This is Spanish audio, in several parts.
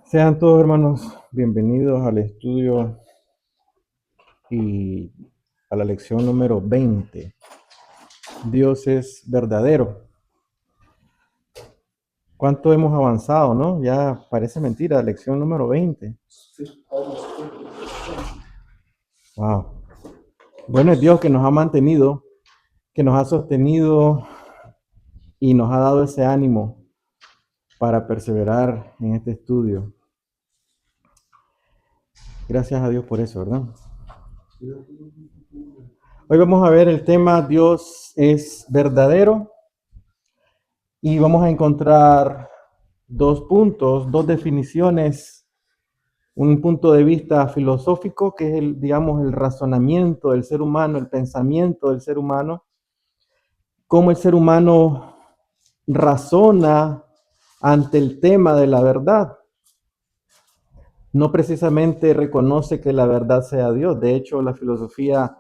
Sean todos hermanos bienvenidos al estudio y a la lección número 20. Dios es verdadero. ¿Cuánto hemos avanzado, no? Ya parece mentira, lección número 20. Wow. Bueno, es Dios que nos ha mantenido, que nos ha sostenido y nos ha dado ese ánimo para perseverar en este estudio. Gracias a Dios por eso, ¿verdad? Hoy vamos a ver el tema Dios es verdadero y vamos a encontrar dos puntos, dos definiciones, un punto de vista filosófico que es digamos, el razonamiento del ser humano, el pensamiento del ser humano, cómo el ser humano razona ante el tema de la verdad. No precisamente reconoce que la verdad sea Dios. De hecho, la filosofía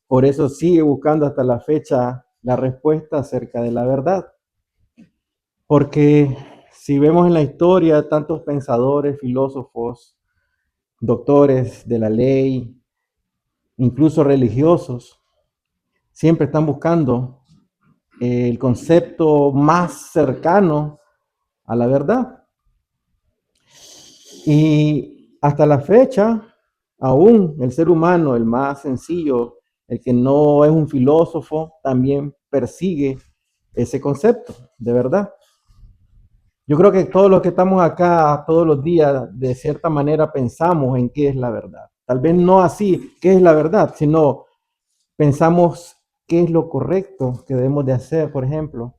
por eso sigue buscando hasta la fecha la respuesta acerca de la verdad. Porque si vemos en la historia tantos pensadores, filósofos, doctores de la ley, incluso religiosos, siempre están buscando el concepto más cercano a la verdad. Y hasta la fecha, aún el ser humano, el más sencillo, el que no es un filósofo, también persigue ese concepto de verdad. Yo creo que todos los que estamos acá todos los días, de cierta manera, pensamos en qué es la verdad. Tal vez no así, qué es la verdad, sino pensamos qué es lo correcto que debemos de hacer, por ejemplo,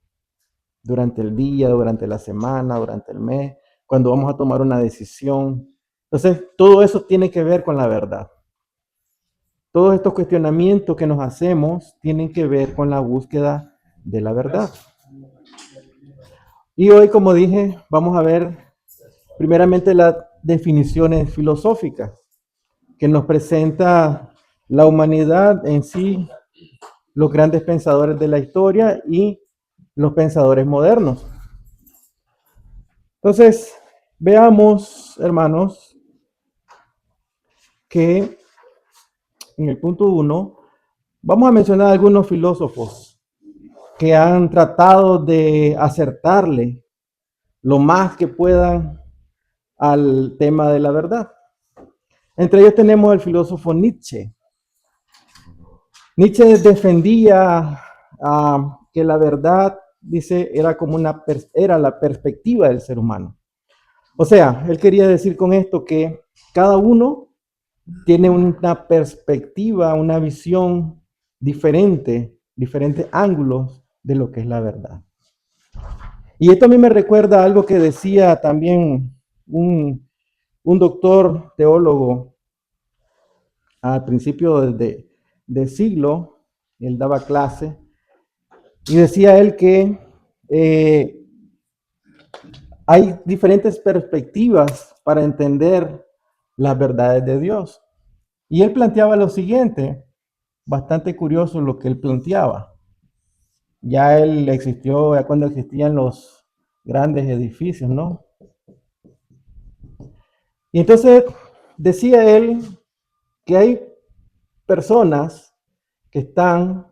durante el día, durante la semana, durante el mes, cuando vamos a tomar una decisión. Entonces, todo eso tiene que ver con la verdad. Todos estos cuestionamientos que nos hacemos tienen que ver con la búsqueda de la verdad. Y hoy, como dije, vamos a ver primeramente las definiciones filosóficas que nos presenta la humanidad en sí, los grandes pensadores de la historia y los pensadores modernos. Entonces, veamos, hermanos, que en el punto 1 vamos a mencionar algunos filósofos que han tratado de acertarle lo más que puedan al tema de la verdad. Entre ellos tenemos el filósofo Nietzsche. Nietzsche defendía que la verdad, dice, era como era la perspectiva del ser humano. O sea, él quería decir con esto que cada uno tiene una perspectiva, una visión diferente, diferentes ángulos de lo que es la verdad. Y esto a mí me recuerda a algo que decía también un doctor teólogo al principio del siglo. Él daba clase y decía él que hay diferentes perspectivas para entender las verdades de Dios. Y él planteaba lo siguiente, bastante curioso lo que él planteaba. Ya él existió, ya cuando existían los grandes edificios, ¿no? Y entonces decía él que hay personas que están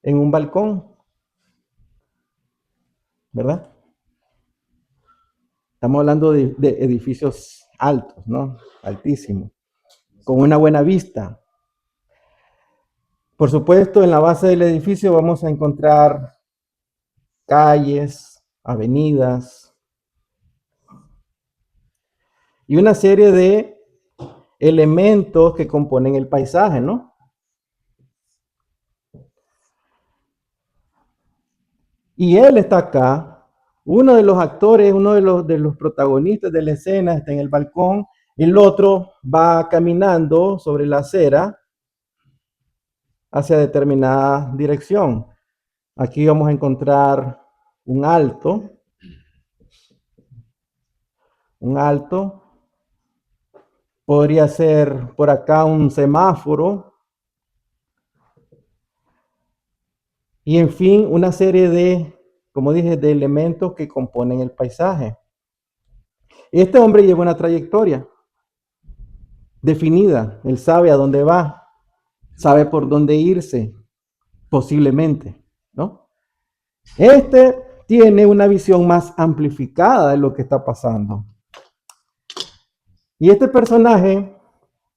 en un balcón, ¿verdad? Estamos hablando de edificios altos, ¿no? Altísimos, con una buena vista. Por supuesto, en la base del edificio vamos a encontrar calles, avenidas y una serie de elementos que componen el paisaje, ¿no? Y él está acá, uno de los actores, uno de los protagonistas de la escena está en el balcón, el otro va caminando sobre la acera hacia determinada dirección. Aquí vamos a encontrar un alto, un alto, podría ser por acá un semáforo, y en fin, una serie de, como dije, de elementos que componen el paisaje. Este hombre lleva una trayectoria definida. Él sabe a dónde va, sabe por dónde irse, posiblemente, ¿no? Este tiene una visión más amplificada de lo que está pasando. Y este personaje,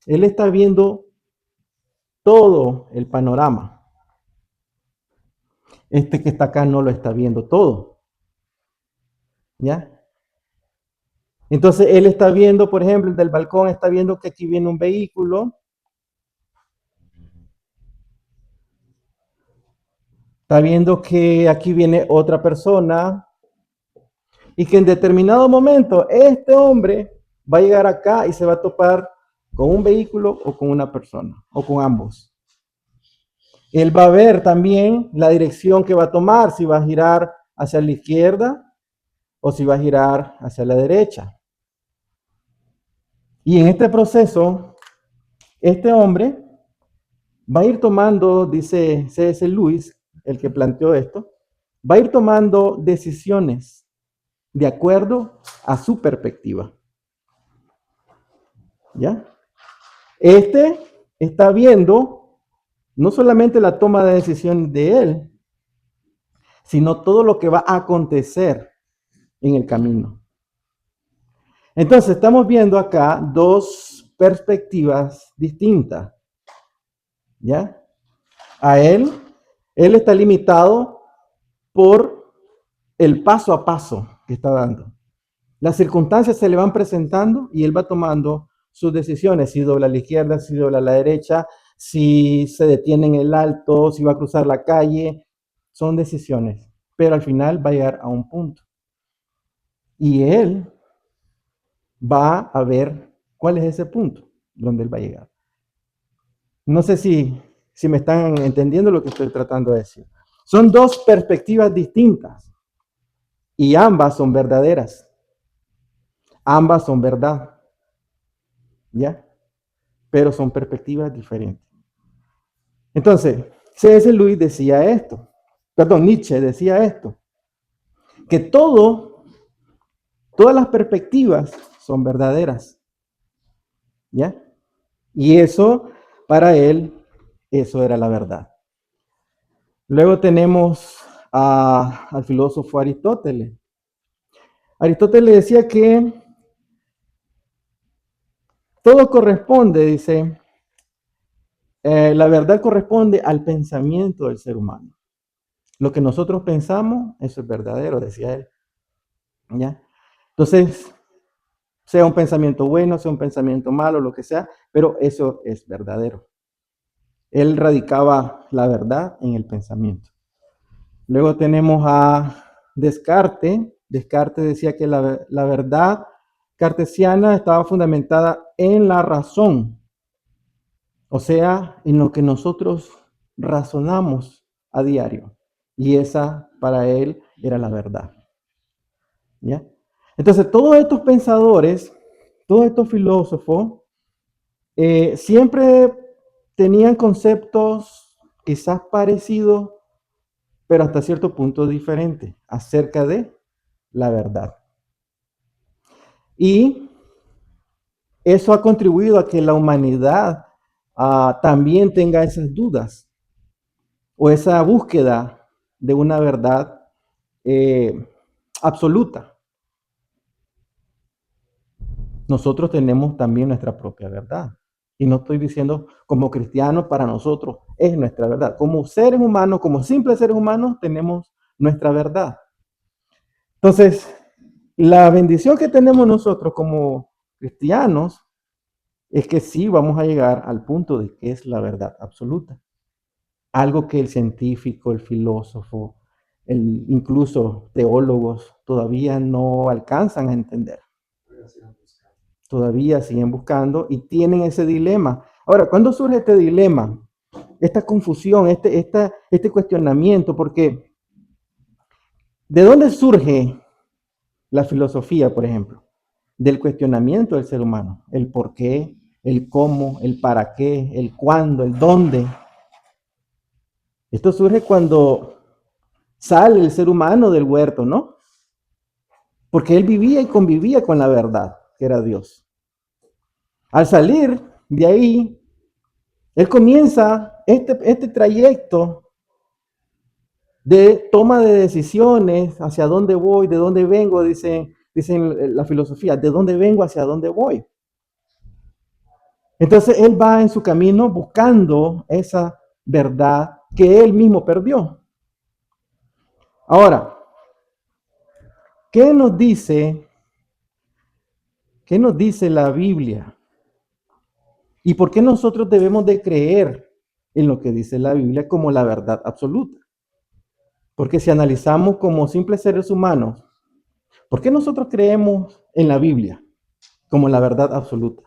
él está viendo todo el panorama. Este que está acá no lo está viendo todo. ¿Ya? Entonces él está viendo, por ejemplo, el del balcón está viendo que aquí viene un vehículo. Está viendo que aquí viene otra persona y que en determinado momento este hombre va a llegar acá y se va a topar con un vehículo o con una persona o con ambos. Él va a ver también la dirección que va a tomar, si va a girar hacia la izquierda o si va a girar hacia la derecha. Y en este proceso, este hombre va a ir tomando, dice C.S. Lewis, el que planteó esto, va a ir tomando decisiones de acuerdo a su perspectiva. ¿Ya? Este está viendo no solamente la toma de decisión de él, sino todo lo que va a acontecer en el camino. Entonces, estamos viendo acá dos perspectivas distintas. ¿Ya? A él está limitado por el paso a paso que está dando. Las circunstancias se le van presentando y él va tomando sus decisiones, si dobla a la izquierda, si dobla a la derecha, si se detiene en el alto, si va a cruzar la calle, son decisiones, pero al final va a llegar a un punto. Y él va a ver cuál es ese punto donde él va a llegar. No sé si me están entendiendo lo que estoy tratando de decir. Son dos perspectivas distintas y ambas son verdaderas. Ambas son verdad. ¿Ya? Pero son perspectivas diferentes. Entonces, C.S. Lewis decía esto, Nietzsche decía esto, que todas las perspectivas son verdaderas, ¿ya? Y eso, para él, eso era la verdad. Luego tenemos al filósofo Aristóteles. Aristóteles decía que todo corresponde, dice, la verdad corresponde al pensamiento del ser humano. Lo que nosotros pensamos, eso es verdadero, decía él. ¿Ya? Entonces, sea un pensamiento bueno, sea un pensamiento malo, lo que sea, pero eso es verdadero. Él radicaba la verdad en el pensamiento. Luego tenemos a Descartes. Descartes decía que la verdad cartesiana estaba fundamentada en la razón, o sea, en lo que nosotros razonamos a diario. Y esa para él era la verdad. ¿Ya? Entonces, todos estos pensadores, todos estos filósofos, siempre tenían conceptos quizás parecidos, pero hasta cierto punto diferentes acerca de la verdad. Y eso ha contribuido a que la humanidad también tenga esas dudas o esa búsqueda de una verdad absoluta. Nosotros tenemos también nuestra propia verdad. Y no estoy diciendo como cristianos para nosotros es nuestra verdad. Como seres humanos, como simples seres humanos, tenemos nuestra verdad. Entonces, la bendición que tenemos nosotros como cristianos es que sí vamos a llegar al punto de que es la verdad absoluta. Algo que el científico, el filósofo, incluso teólogos todavía no alcanzan a entender. Todavía siguen buscando y tienen ese dilema. Ahora, ¿cuándo surge este dilema? Esta confusión, este cuestionamiento, porque ¿de dónde surge la filosofía, por ejemplo? Del cuestionamiento del ser humano, el por qué, el cómo, el para qué, el cuándo, el dónde. Esto surge cuando sale el ser humano del huerto, ¿no? porque él vivía y convivía con la verdad, que era Dios. Al salir de ahí, él comienza este trayecto de toma de decisiones, hacia dónde voy, de dónde vengo, dicen la filosofía, de dónde vengo, hacia dónde voy. Entonces él va en su camino buscando esa verdad que él mismo perdió. Ahora, ¿qué nos dice la Biblia? ¿Y por qué nosotros debemos de creer en lo que dice la Biblia como la verdad absoluta? Porque si analizamos como simples seres humanos, ¿por qué nosotros creemos en la Biblia como la verdad absoluta?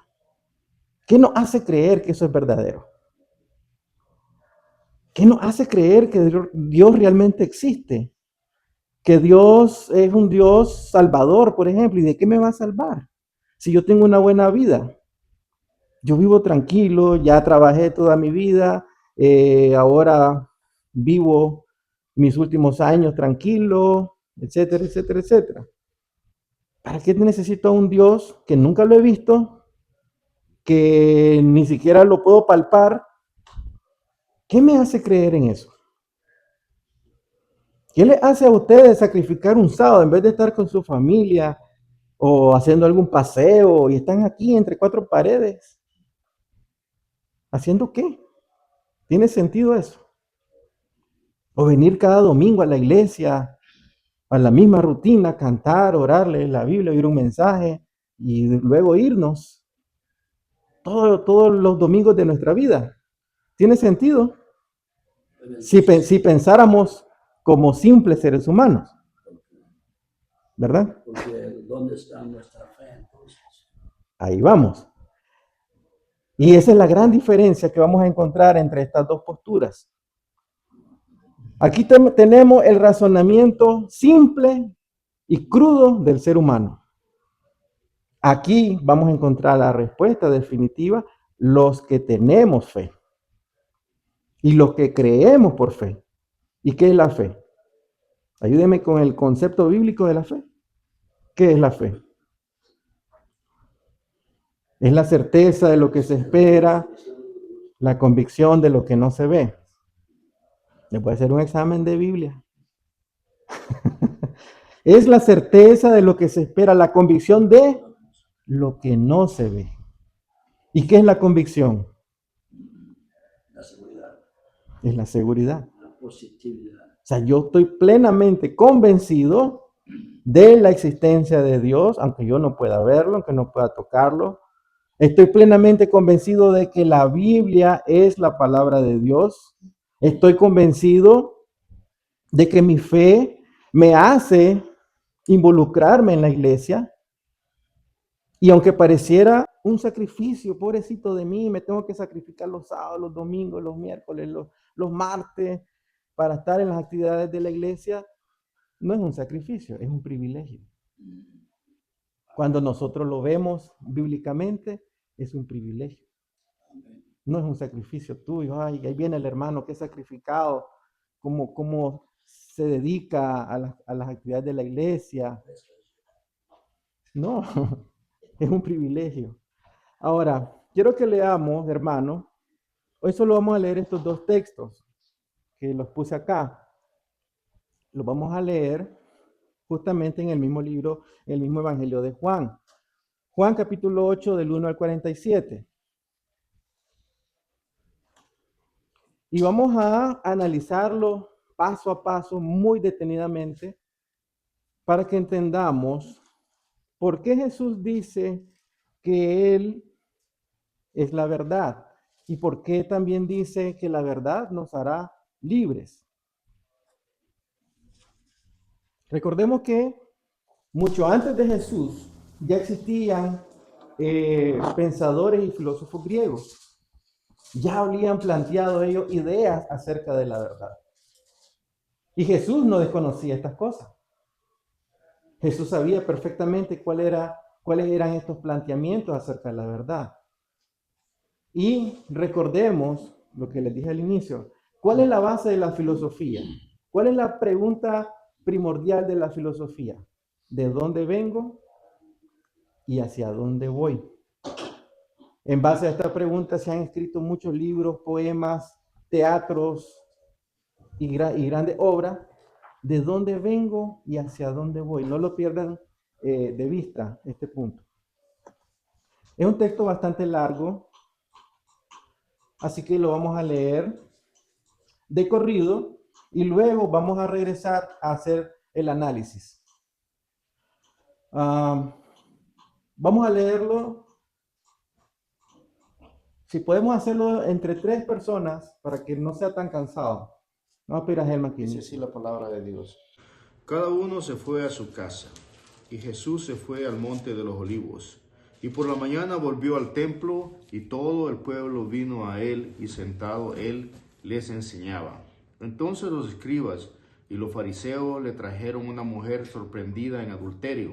¿Qué nos hace creer que eso es verdadero? ¿Qué nos hace creer que Dios realmente existe? Que Dios es un Dios salvador, por ejemplo. ¿Y de qué me va a salvar? Si yo tengo una buena vida, yo vivo tranquilo, ya trabajé toda mi vida, ahora vivo mis últimos años tranquilo, etcétera, etcétera, etcétera. ¿Para qué necesito un Dios que nunca lo he visto, que ni siquiera lo puedo palpar? ¿Qué me hace creer en eso? ¿Qué le hace a ustedes sacrificar un sábado en vez de estar con su familia o haciendo algún paseo y están aquí entre cuatro paredes? ¿Haciendo qué? ¿Tiene sentido eso? O venir cada domingo a la iglesia, a la misma rutina, cantar, orar, leer la Biblia, oír un mensaje y luego irnos todos los domingos de nuestra vida. ¿Tiene sentido? Si pensáramos como simples seres humanos, ¿verdad? Porque ¿dónde está nuestra fe entonces? Ahí vamos. Y esa es la gran diferencia que vamos a encontrar entre estas dos posturas. Aquí tenemos el razonamiento simple y crudo del ser humano. Aquí vamos a encontrar la respuesta definitiva, los que tenemos fe y los que creemos por fe. ¿Y qué es la fe? Ayúdeme con el concepto bíblico de la fe. ¿Qué es la fe? Es la certeza de lo que se espera, la convicción de lo que no se ve. Le puede hacer un examen de Biblia. Es la certeza de lo que se espera, la convicción de lo que no se ve. ¿Y qué es la convicción? La seguridad. Es la seguridad. La positividad. O sea, yo estoy plenamente convencido de la existencia de Dios, aunque yo no pueda verlo, aunque no pueda tocarlo. Estoy plenamente convencido de que la Biblia es la palabra de Dios. Estoy convencido de que mi fe me hace involucrarme en la iglesia. Y aunque pareciera un sacrificio, pobrecito de mí, me tengo que sacrificar los sábados, los domingos, los miércoles, los martes para estar en las actividades de la iglesia, no es un sacrificio, es un privilegio. Cuando nosotros lo vemos bíblicamente, es un privilegio. No es un sacrificio tuyo. Ay, ahí viene el hermano que es sacrificado, como se dedica a las actividades de la iglesia. No, es un privilegio. Ahora, quiero que leamos, hermano, hoy solo vamos a leer estos dos textos que los puse acá. Los vamos a leer justamente en el mismo libro, en el mismo Evangelio de Juan. Juan capítulo 8 del 1 al 47. Y vamos a analizarlo paso a paso, muy detenidamente, para que entendamos por qué Jesús dice que Él es la verdad y por qué también dice que la verdad nos hará libres. Recordemos que mucho antes de Jesús ya existían pensadores y filósofos griegos. Ya habían planteado ellos ideas acerca de la verdad. Y Jesús no desconocía estas cosas. Jesús sabía perfectamente cuáles eran estos planteamientos acerca de la verdad. Y recordemos lo que les dije al inicio. ¿Cuál es la base de la filosofía? ¿Cuál es la pregunta primordial de la filosofía? de dónde vengo y hacia dónde voy. En base a esta pregunta se han escrito muchos libros, poemas, teatros y grandes obras. ¿De dónde vengo y hacia dónde voy? No lo pierdan de vista este punto. Es un texto bastante largo, así que lo vamos a leer de corrido y luego vamos a regresar a hacer el análisis. Vamos a leerlo. Si podemos hacerlo entre 3 personas para que no sea tan cansado. Vamos a pedir a Germán que Dice inicie. así la palabra de Dios. Cada uno se fue a su casa, y Jesús se fue al monte de los olivos. Y por la mañana volvió al templo, y todo el pueblo vino a él, y sentado él les enseñaba. Entonces los escribas y los fariseos le trajeron una mujer sorprendida en adulterio.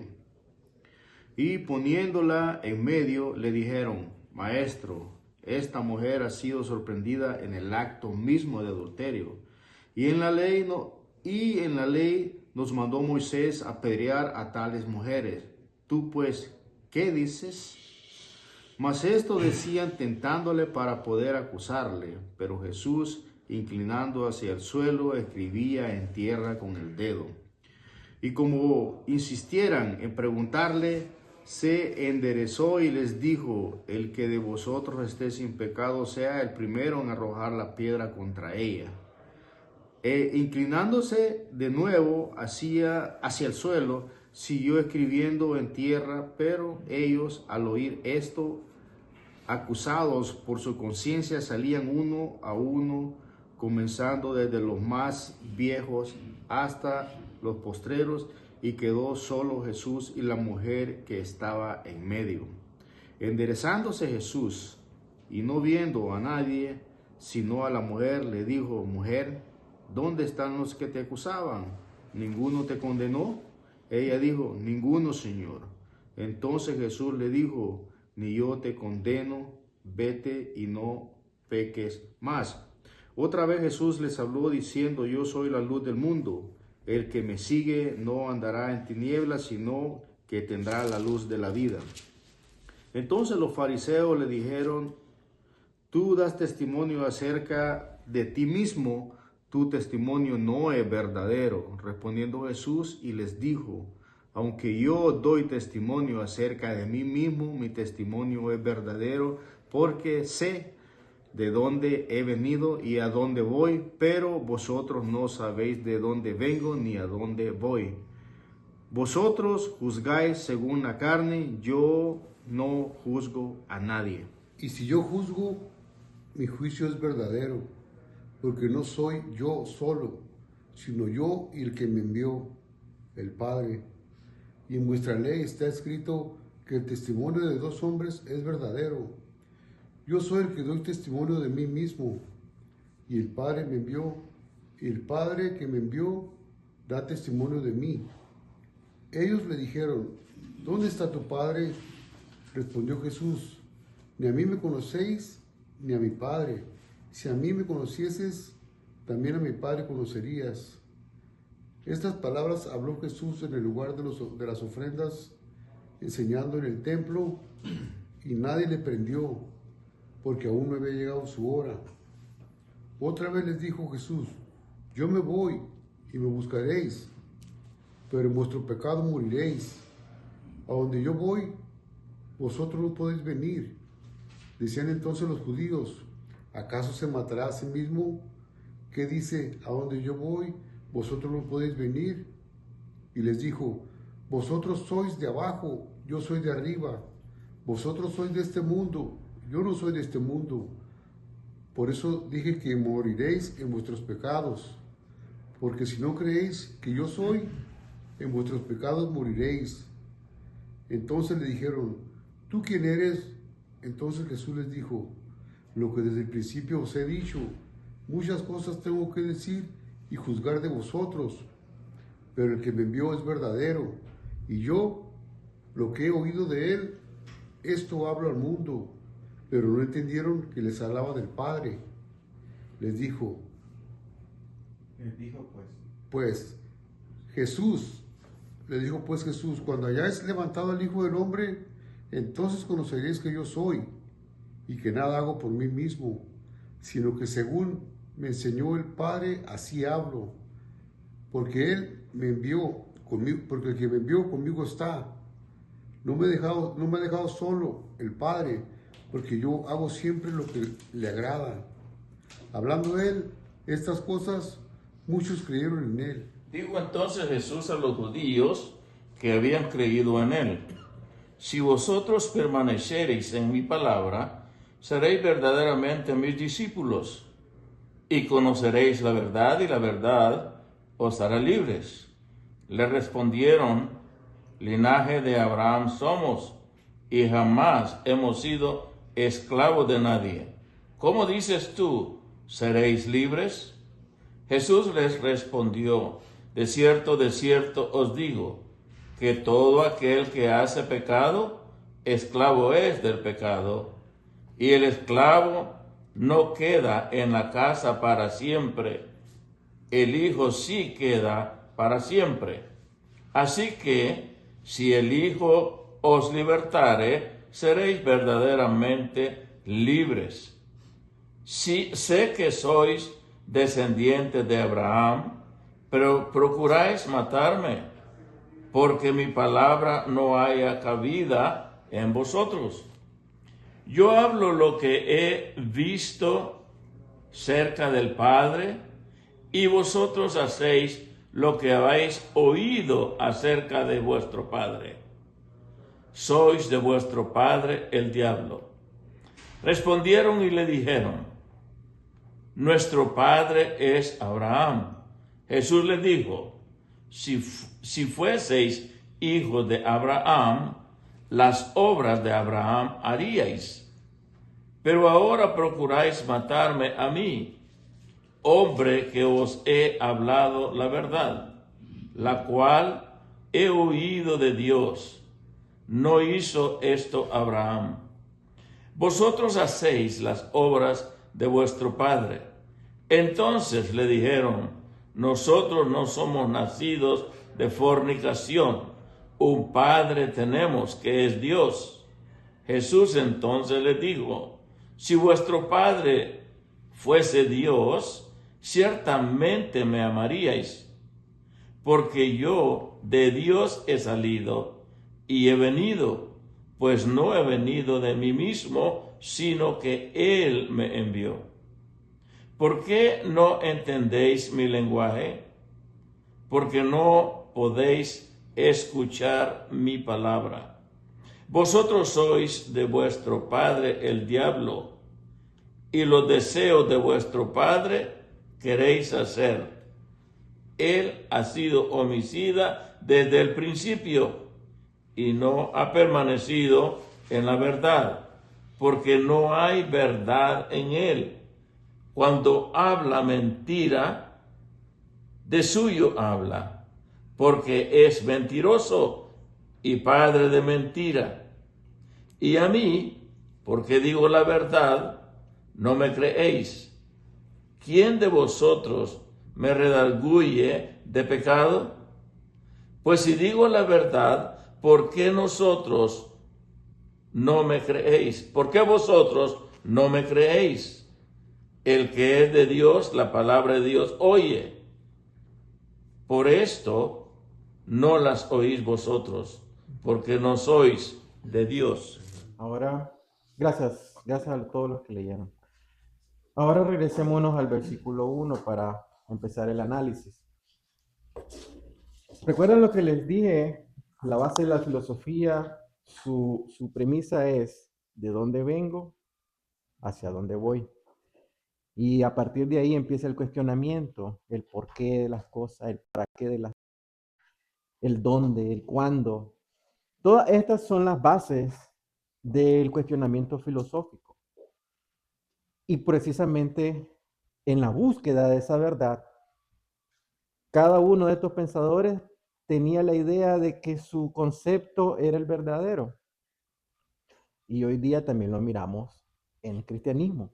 Y poniéndola en medio, le dijeron: Maestro, esta mujer ha sido sorprendida en el acto mismo de adulterio. Y en la ley nos mandó Moisés apedrear a tales mujeres. Tú pues, ¿qué dices? Mas esto decían tentándole para poder acusarle. Pero Jesús, inclinando hacia el suelo, escribía en tierra con el dedo. Y como insistieran en preguntarle, se enderezó y les dijo: El que de vosotros esté sin pecado sea el primero en arrojar la piedra contra ella. Inclinándose de nuevo hacia el suelo, siguió escribiendo en tierra, pero ellos, al oír esto, acusados por su conciencia, salían uno a uno, comenzando desde los más viejos hasta los postreros, y quedó solo Jesús y la mujer que estaba en medio. Enderezándose Jesús, y no viendo a nadie, sino a la mujer, le dijo: Mujer, ¿dónde están los que te acusaban? ¿Ninguno te condenó? Ella dijo: Ninguno, Señor. Entonces Jesús le dijo: Ni yo te condeno, vete y no peques más. Otra vez Jesús les habló diciendo: Yo soy la luz del mundo. El que me sigue no andará en tinieblas, sino que tendrá la luz de la vida. Entonces los fariseos le dijeron: Tú das testimonio acerca de ti mismo, tu testimonio no es verdadero. Respondiendo Jesús y les dijo: Aunque yo doy testimonio acerca de mí mismo, mi testimonio es verdadero, porque sé de dónde he venido y a dónde voy, pero vosotros no sabéis de dónde vengo ni a dónde voy. Vosotros juzgáis según la carne, yo no juzgo a nadie. Y si yo juzgo, mi juicio es verdadero, porque no soy yo solo, sino yo y el que me envió, el Padre. Y en vuestra ley está escrito que el testimonio de 2 hombres es verdadero. Yo soy el que doy testimonio de mí mismo, y el Padre me envió, y el Padre que me envió da testimonio de mí. Ellos le dijeron: ¿Dónde está tu Padre? Respondió Jesús: Ni a mí me conocéis, ni a mi Padre. Si a mí me conocieses, también a mi Padre conocerías. Estas palabras habló Jesús en el lugar de las ofrendas, enseñando en el templo, y nadie le prendió, porque aún no había llegado su hora. Otra vez les dijo Jesús: Yo me voy y me buscaréis, pero en vuestro pecado moriréis. A donde yo voy, vosotros no podéis venir. Decían entonces los judíos: ¿Acaso se matará a sí mismo? ¿Qué dice? A donde yo voy, vosotros no podéis venir. Y les dijo: Vosotros sois de abajo, yo soy de arriba. Vosotros sois de este mundo, yo no soy de este mundo. Por eso dije que moriréis en vuestros pecados. Porque si no creéis que yo soy, en vuestros pecados moriréis. Entonces le dijeron: ¿Tú quién eres? Entonces Jesús les dijo: Lo que desde el principio os he dicho. Muchas cosas tengo que decir y juzgar de vosotros, pero el que me envió es verdadero, y yo, lo que he oído de él, esto hablo al mundo. Pero no entendieron que les hablaba del Padre. Les dijo pues, Jesús, Le dijo pues Jesús, cuando hayáis levantado al Hijo del Hombre, entonces conoceréis que yo soy, y que nada hago por mí mismo, sino que según me enseñó el Padre, así hablo, porque Él me envió conmigo, porque el que me envió conmigo está. No me ha dejado solo el Padre, porque yo hago siempre lo que le agrada. Hablando de Él, estas cosas, muchos creyeron en Él. Dijo entonces Jesús a los judíos que habían creído en él: si vosotros permanecereis en mi palabra, seréis verdaderamente mis discípulos, y conoceréis la verdad, y la verdad os hará libres. Le respondieron: linaje de Abraham somos, y jamás hemos sido esclavos de nadie. ¿Cómo dices tú, seréis libres? Jesús les respondió: de cierto os digo, que todo aquel que hace pecado, esclavo es del pecado. Y el esclavo no queda en la casa para siempre, el Hijo sí queda para siempre. Así que, si el Hijo os libertare, seréis verdaderamente libres. Sí, sé que sois descendientes de Abraham, pero procuráis matarme, porque mi palabra no haya cabida en vosotros. Yo hablo lo que he visto cerca del Padre, y vosotros hacéis lo que habéis oído acerca de vuestro padre. Sois de vuestro padre el diablo. Respondieron y le dijeron: nuestro padre es Abraham. Jesús les dijo: si fueseis hijos de Abraham, las obras de Abraham haríais. Pero ahora procuráis matarme a mí, hombre que os he hablado la verdad, la cual he oído de Dios. No hizo esto Abraham. Vosotros hacéis las obras de vuestro padre. Entonces le dijeron: nosotros no somos nacidos de fornicación, un padre tenemos que es Dios. Jesús entonces les dijo: si vuestro padre fuese Dios, ciertamente me amaríais, porque yo de Dios he salido y he venido, pues no he venido de mí mismo, sino que Él me envió. ¿Por qué no entendéis mi lenguaje? Porque no podéis escuchar mi palabra. Vosotros sois de vuestro padre el diablo, y los deseos de vuestro padre queréis hacer. Él ha sido homicida desde el principio, y no ha permanecido en la verdad, porque no hay verdad en él. Cuando habla mentira, de suyo habla, porque es mentiroso y padre de mentira. Y a mí, porque digo la verdad, no me creéis. ¿Quién de vosotros me redarguye de pecado? Pues si digo la verdad, ¿por qué nosotros no me creéis? ¿Por qué vosotros no me creéis? El que es de Dios, la palabra de Dios oye. Por esto no las oís vosotros, porque no sois de Dios. Ahora, gracias a todos los que leyeron. Ahora regresémonos al versículo 1 para empezar el análisis. ¿Recuerdan lo que les dije? La base de la filosofía, su premisa es: ¿de dónde vengo? ¿Hacia dónde voy? Y a partir de ahí empieza el cuestionamiento, el porqué de las cosas, el para qué de las, el dónde, el cuándo. Todas estas son las bases del cuestionamiento filosófico. Y precisamente en la búsqueda de esa verdad, cada uno de estos pensadores tenía la idea de que su concepto era el verdadero. Y hoy día también lo miramos en el cristianismo.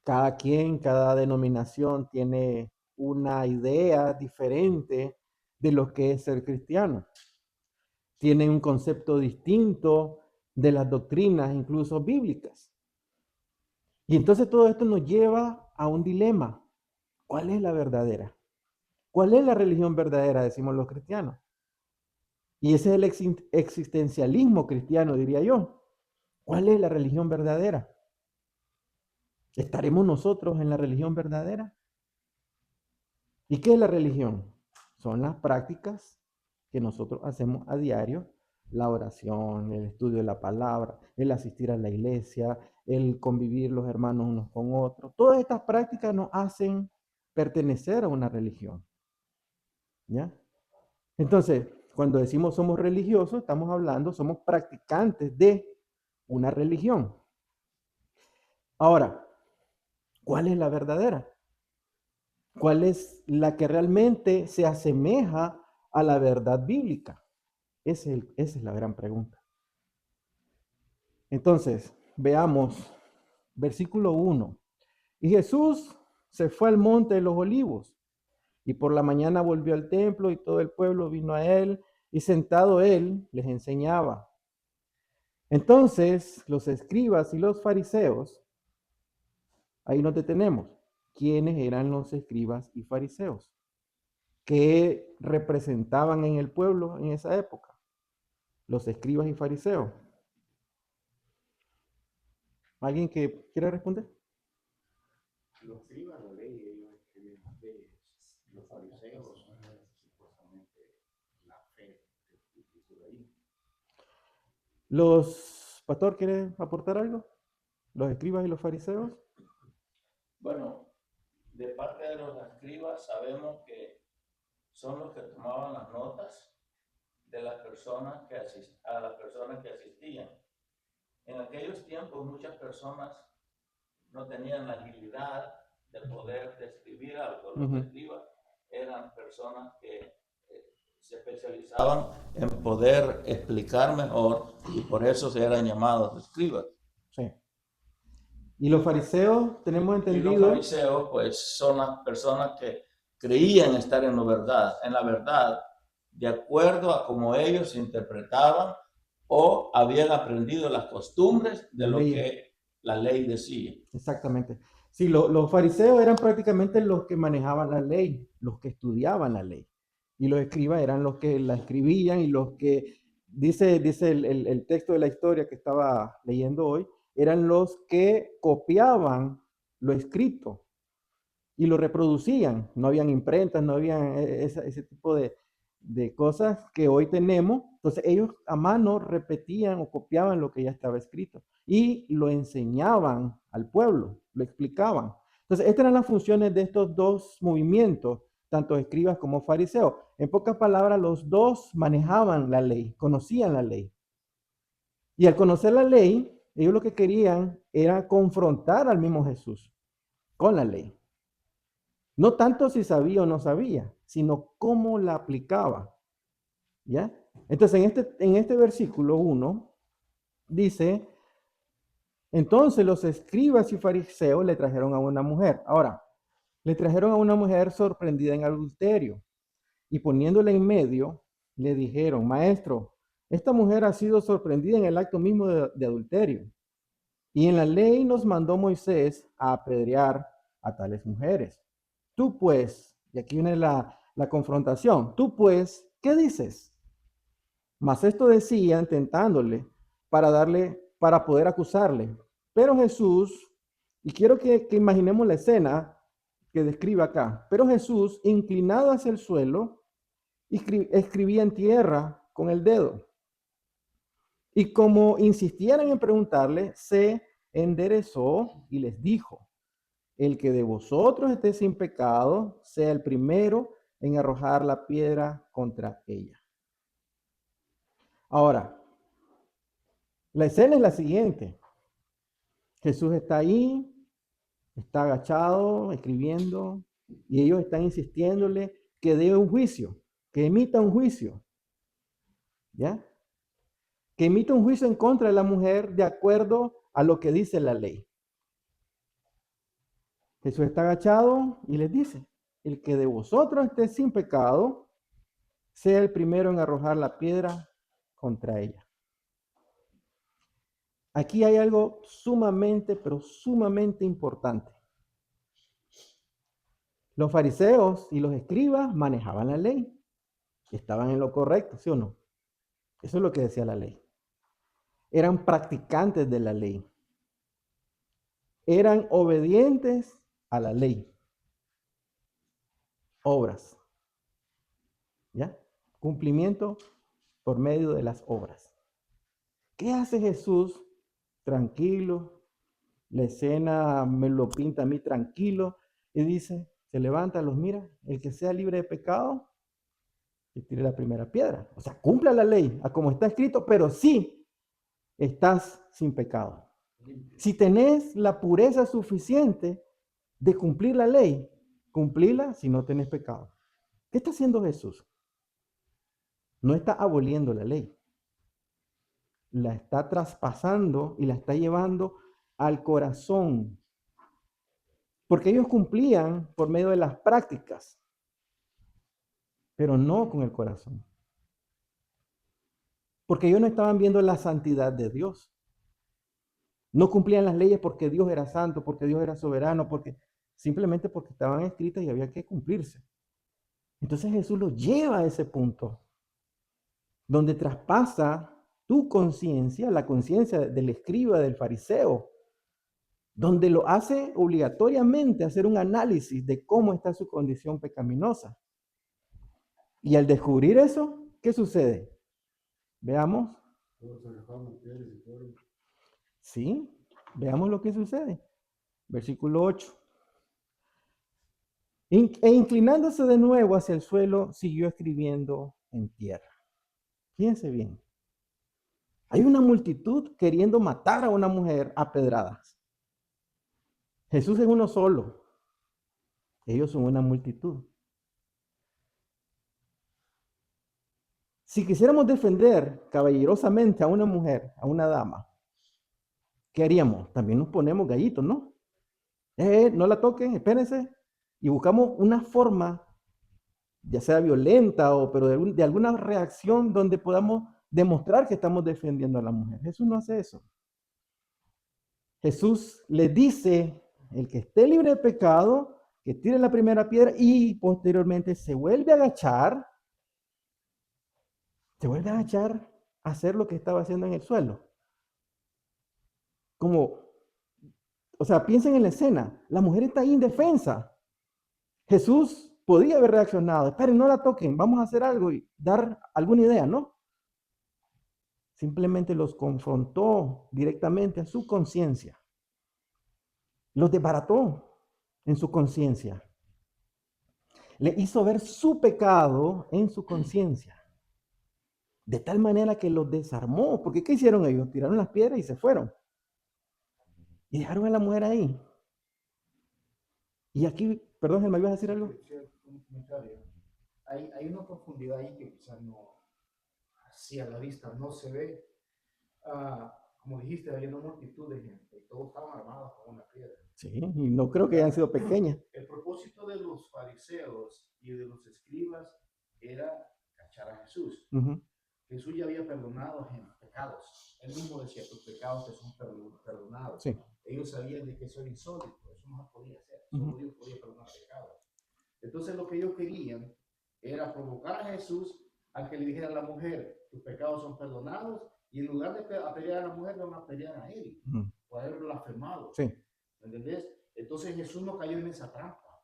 Cada quien, cada denominación tiene una idea diferente de lo que es ser cristiano. Tienen un concepto distinto de las doctrinas, incluso bíblicas. Y entonces todo esto nos lleva a un dilema. ¿Cuál es la verdadera? ¿Cuál es la religión verdadera? Decimos los cristianos. Y ese es el existencialismo cristiano, diría yo. ¿Cuál es la religión verdadera? ¿Estaremos nosotros en la religión verdadera? ¿Y qué es la religión? Son las prácticas que nosotros hacemos a diario, la oración, el estudio de la palabra, el asistir a la iglesia, el convivir los hermanos unos con otros. Todas estas prácticas nos hacen pertenecer a una religión. ¿Ya? Entonces, cuando decimos somos religiosos, estamos hablando, somos practicantes de una religión. Ahora, ¿cuál es la verdadera? ¿Cuál es la que realmente se asemeja a la verdad bíblica? Esa es la gran pregunta. Entonces, veamos versículo 1. Y Jesús se fue al monte de los olivos, y por la mañana volvió al templo, y todo el pueblo vino a él, y sentado él les enseñaba. Entonces, los escribas y los fariseos, ahí nos detenemos. ¿Quiénes eran los escribas y fariseos? ¿Qué representaban en el pueblo en esa época? Los escribas y fariseos. ¿Alguien que quiera responder? Los escribas, la ley, ellos escriben la ley. Los fariseos, supuestamente la fe de ahí. ¿Pastor quiere aportar algo? ¿Los escribas y los fariseos? Bueno, de parte de los escribas sabemos que son los que tomaban las notas de las personas que asistían. En aquellos tiempos muchas personas no tenían la agilidad de poder describir algo. Los escribas eran personas que se especializaban en poder explicar mejor y por eso se eran llamados escribas. Sí. Y los fariseos, tenemos entendido. Y los fariseos, pues, son las personas que creían estar en la verdad, de acuerdo a cómo ellos interpretaban o habían aprendido las costumbres de lo que la ley decía. Exactamente. Sí, los fariseos eran prácticamente los que manejaban la ley, los que estudiaban la ley. Y los escribas eran los que la escribían y los que, dice el texto de la historia que estaba leyendo hoy, eran los que copiaban lo escrito y lo reproducían. No habían imprentas, no habían ese tipo de cosas que hoy tenemos. Entonces ellos a mano repetían o copiaban lo que ya estaba escrito y lo enseñaban al pueblo, lo explicaban. Entonces estas eran las funciones de estos dos movimientos, tanto escribas como fariseos. En pocas palabras, los dos manejaban la ley, conocían la ley. Y al conocer la ley, ellos lo que querían era confrontar al mismo Jesús con la ley. No tanto si sabía o no sabía, sino cómo la aplicaba. ¿Ya? Entonces, en este versículo 1, dice, entonces los escribas y fariseos le trajeron a una mujer. Ahora, le trajeron a una mujer sorprendida en adulterio. Y poniéndola en medio, le dijeron, maestro, esta mujer ha sido sorprendida en el acto mismo de adulterio. Y en la ley nos mandó Moisés a apedrear a tales mujeres. Tú pues, y aquí viene la confrontación, tú pues, ¿qué dices? Mas esto decían tentándole para poder acusarle. Pero Jesús, y quiero que imaginemos la escena que describe acá, pero Jesús, inclinado hacia el suelo, escribía en tierra con el dedo. Y como insistieran en preguntarle, se enderezó y les dijo, el que de vosotros esté sin pecado, sea el primero en arrojar la piedra contra ella. Ahora, la escena es la siguiente. Jesús está ahí, está agachado, escribiendo, y ellos están insistiéndole que dé un juicio, que emita un juicio. ¿Ya? Que emita un juicio en contra de la mujer de acuerdo a lo que dice la ley. Jesús está agachado y les dice, el que de vosotros esté sin pecado, sea el primero en arrojar la piedra contra ella. Aquí hay algo sumamente, pero sumamente importante. Los fariseos y los escribas manejaban la ley. Estaban en lo correcto, ¿sí o no? Eso es lo que decía la ley. Eran practicantes de la ley. Eran obedientes a la ley. Obras. ¿Ya? Cumplimiento por medio de las obras. ¿Qué hace Jesús? Tranquilo. La escena me lo pinta a mí tranquilo. Y dice, se levanta, los mira. El que sea libre de pecado, que tire la primera piedra. O sea, cumpla la ley, a como está escrito, pero sí estás sin pecado. Si tenés la pureza suficiente de cumplir la ley, cumplila si no tenés pecado. ¿Qué está haciendo Jesús? No está aboliendo la ley. La está traspasando y la está llevando al corazón. Porque ellos cumplían por medio de las prácticas, pero no con el corazón. Porque ellos no estaban viendo la santidad de Dios. No cumplían las leyes porque Dios era santo, porque Dios era soberano, simplemente porque estaban escritas y había que cumplirse. Entonces Jesús los lleva a ese punto, donde traspasa tu conciencia, la conciencia del escriba, del fariseo, donde lo hace obligatoriamente hacer un análisis de cómo está su condición pecaminosa. Y al descubrir eso, ¿qué sucede? Veamos. Sí, veamos lo que sucede. Versículo 8. E inclinándose de nuevo hacia el suelo, siguió escribiendo en tierra. Fíjense bien. Hay una multitud queriendo matar a una mujer a pedradas. Jesús es uno solo. Ellos son una multitud. Si quisiéramos defender caballerosamente a una mujer, a una dama, ¿qué haríamos? También nos ponemos gallitos, ¿no? No la toquen, espérense. Y buscamos una forma, ya sea violenta o pero de alguna reacción donde podamos demostrar que estamos defendiendo a la mujer. Jesús no hace eso. Jesús le dice, el que esté libre de pecado, que tire la primera piedra y posteriormente se vuelve a agachar a hacer lo que estaba haciendo en el suelo. O sea, piensen en la escena, la mujer está indefensa. Jesús podía haber reaccionado, esperen, no la toquen, vamos a hacer algo y dar alguna idea, ¿no? Simplemente los confrontó directamente a su conciencia. Los desbarató en su conciencia. Le hizo ver su pecado en su conciencia. De tal manera que los desarmó. Porque ¿qué hicieron ellos? Tiraron las piedras y se fueron. Y dejaron a la mujer ahí. Y aquí, perdón, ¿me ibas a decir algo? Hay una profundidad ahí que quizás no, así a la vista no se ve. Como dijiste, había una multitud de gente y todos estaban armados con una piedra. Sí, y no creo que hayan sido pequeñas. El propósito de los fariseos y de los escribas era cachar a Jesús. Jesús ya había perdonado pecados. Él mismo decía, tus pecados te son perdonados. Sí. Ellos sabían de que eso era insólito, eso no se podía hacer. Solo Dios podía perdonar pecados. Entonces lo que ellos querían era provocar a Jesús a que le dijera a la mujer, tus pecados son perdonados, y en lugar de apedrear a la mujer, van a apedrear a él, por haberlo blasfemado. Sí. ¿Entendés? Entonces Jesús no cayó en esa trampa.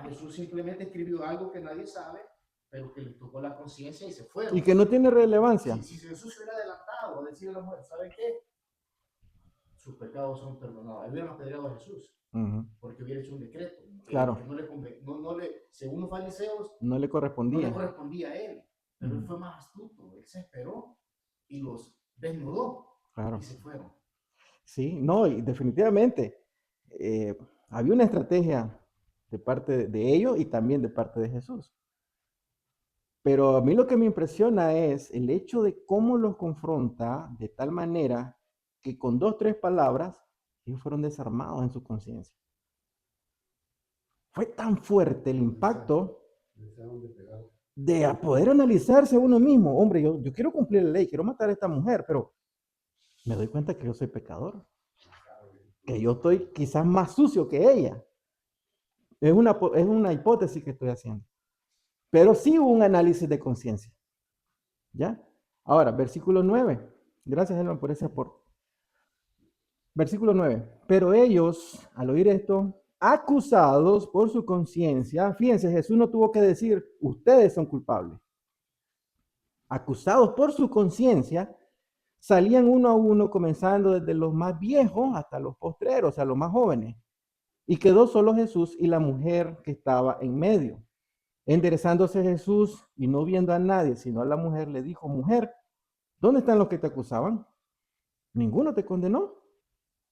Jesús simplemente escribió algo que nadie sabe, pero que le tocó la conciencia y se fueron. Y que no tiene relevancia. Si Jesús se hubiera adelantado a decirle a la mujer, ¿saben qué? Sus pecados son perdonados. Hubieran apedreado a Jesús, porque hubiera hecho un decreto. Claro. Que según los fariseos, no le correspondía. A él. Pero él fue más astuto. Él se esperó y los desnudó. Claro. Y se fueron. Sí, no, y definitivamente había una estrategia de parte de ellos y también de parte de Jesús. Pero a mí lo que me impresiona es el hecho de cómo los confronta de tal manera que con 2 o 3 palabras ellos fueron desarmados en su conciencia. Fue tan fuerte el impacto. de poder analizarse a uno mismo. Hombre, yo quiero cumplir la ley, quiero matar a esta mujer, pero me doy cuenta que yo soy pecador, que yo estoy quizás más sucio que ella. Es una hipótesis que estoy haciendo. Pero sí hubo un análisis de conciencia. ¿Ya? Ahora, versículo 9. Gracias, Elman, por ese aporte. Versículo 9. Pero ellos, al oír esto, acusados por su conciencia, fíjense, Jesús no tuvo que decir, ustedes son culpables. Acusados por su conciencia, salían uno a uno, comenzando desde los más viejos hasta los postreros, o sea, los más jóvenes. Y quedó solo Jesús y la mujer que estaba en medio. Enderezándose Jesús y no viendo a nadie, sino a la mujer, le dijo, mujer, ¿dónde están los que te acusaban? ¿Ninguno te condenó?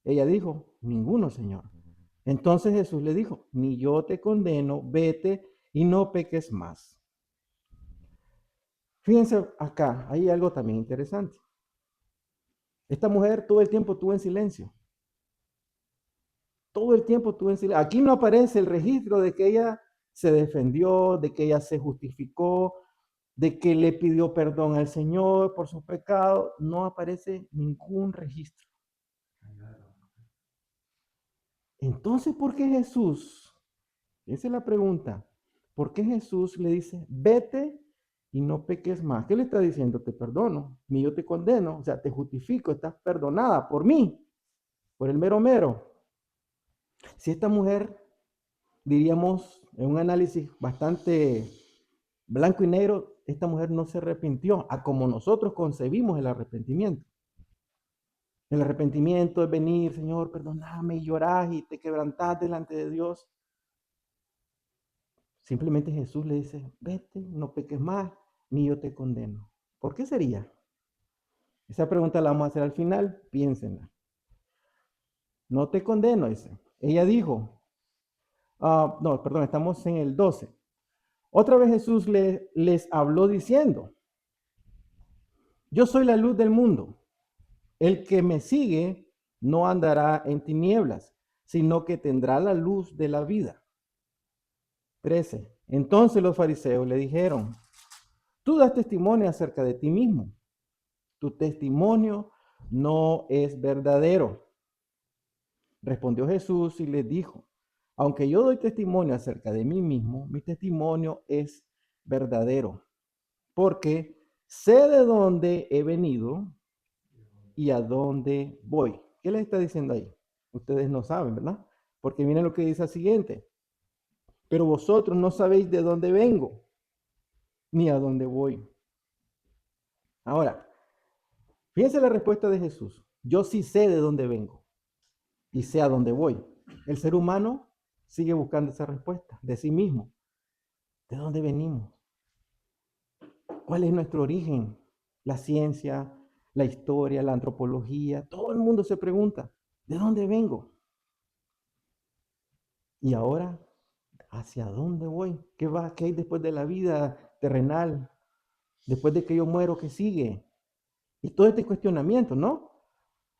Ella dijo, ninguno, Señor. Entonces Jesús le dijo, ni yo te condeno, vete y no peques más. Fíjense acá, hay algo también interesante. Esta mujer todo el tiempo estuvo en silencio. Todo el tiempo estuvo en silencio. Aquí no aparece el registro de que ella se defendió, de que ella se justificó, de que le pidió perdón al Señor por sus pecados. No aparece ningún registro. Entonces, ¿por qué Jesús? Esa es la pregunta. ¿Por qué Jesús le dice, vete y no peques más? ¿Qué le está diciendo? Te perdono, ni yo te condeno, o sea, te justifico, estás perdonada por mí, por el mero mero. Si esta mujer, diríamos, en un análisis bastante blanco y negro, esta mujer no se arrepintió a como nosotros concebimos el arrepentimiento. El arrepentimiento es venir, Señor, perdóname, y llorar y te quebrantás delante de Dios. Simplemente Jesús le dice, vete, no peques más, ni yo te condeno. ¿Por qué sería? Esa pregunta la vamos a hacer al final, piénsenla. No te condeno, dice. Ella dijo, no, perdón, estamos en el 12. Otra vez Jesús les habló diciendo, yo soy la luz del mundo. El que me sigue no andará en tinieblas, sino que tendrá la luz de la vida. 13. Entonces los fariseos le dijeron, tú das testimonio acerca de ti mismo. Tu testimonio no es verdadero. Respondió Jesús y les dijo, aunque yo doy testimonio acerca de mí mismo, mi testimonio es verdadero, porque sé de dónde he venido y a dónde voy. ¿Qué les está diciendo ahí? Ustedes no saben, ¿verdad? Porque miren lo que dice el siguiente. Pero vosotros no sabéis de dónde vengo, ni a dónde voy. Ahora, fíjense la respuesta de Jesús. Yo sí sé de dónde vengo y sé a dónde voy. El ser humano sigue buscando esa respuesta de sí mismo. ¿De dónde venimos? ¿Cuál es nuestro origen? La ciencia, la historia, la antropología, todo el mundo se pregunta, ¿de dónde vengo? Y ahora, ¿hacia dónde voy? ¿Qué hay después de la vida terrenal? Después de que yo muero, ¿qué sigue? Y todo este cuestionamiento, ¿no?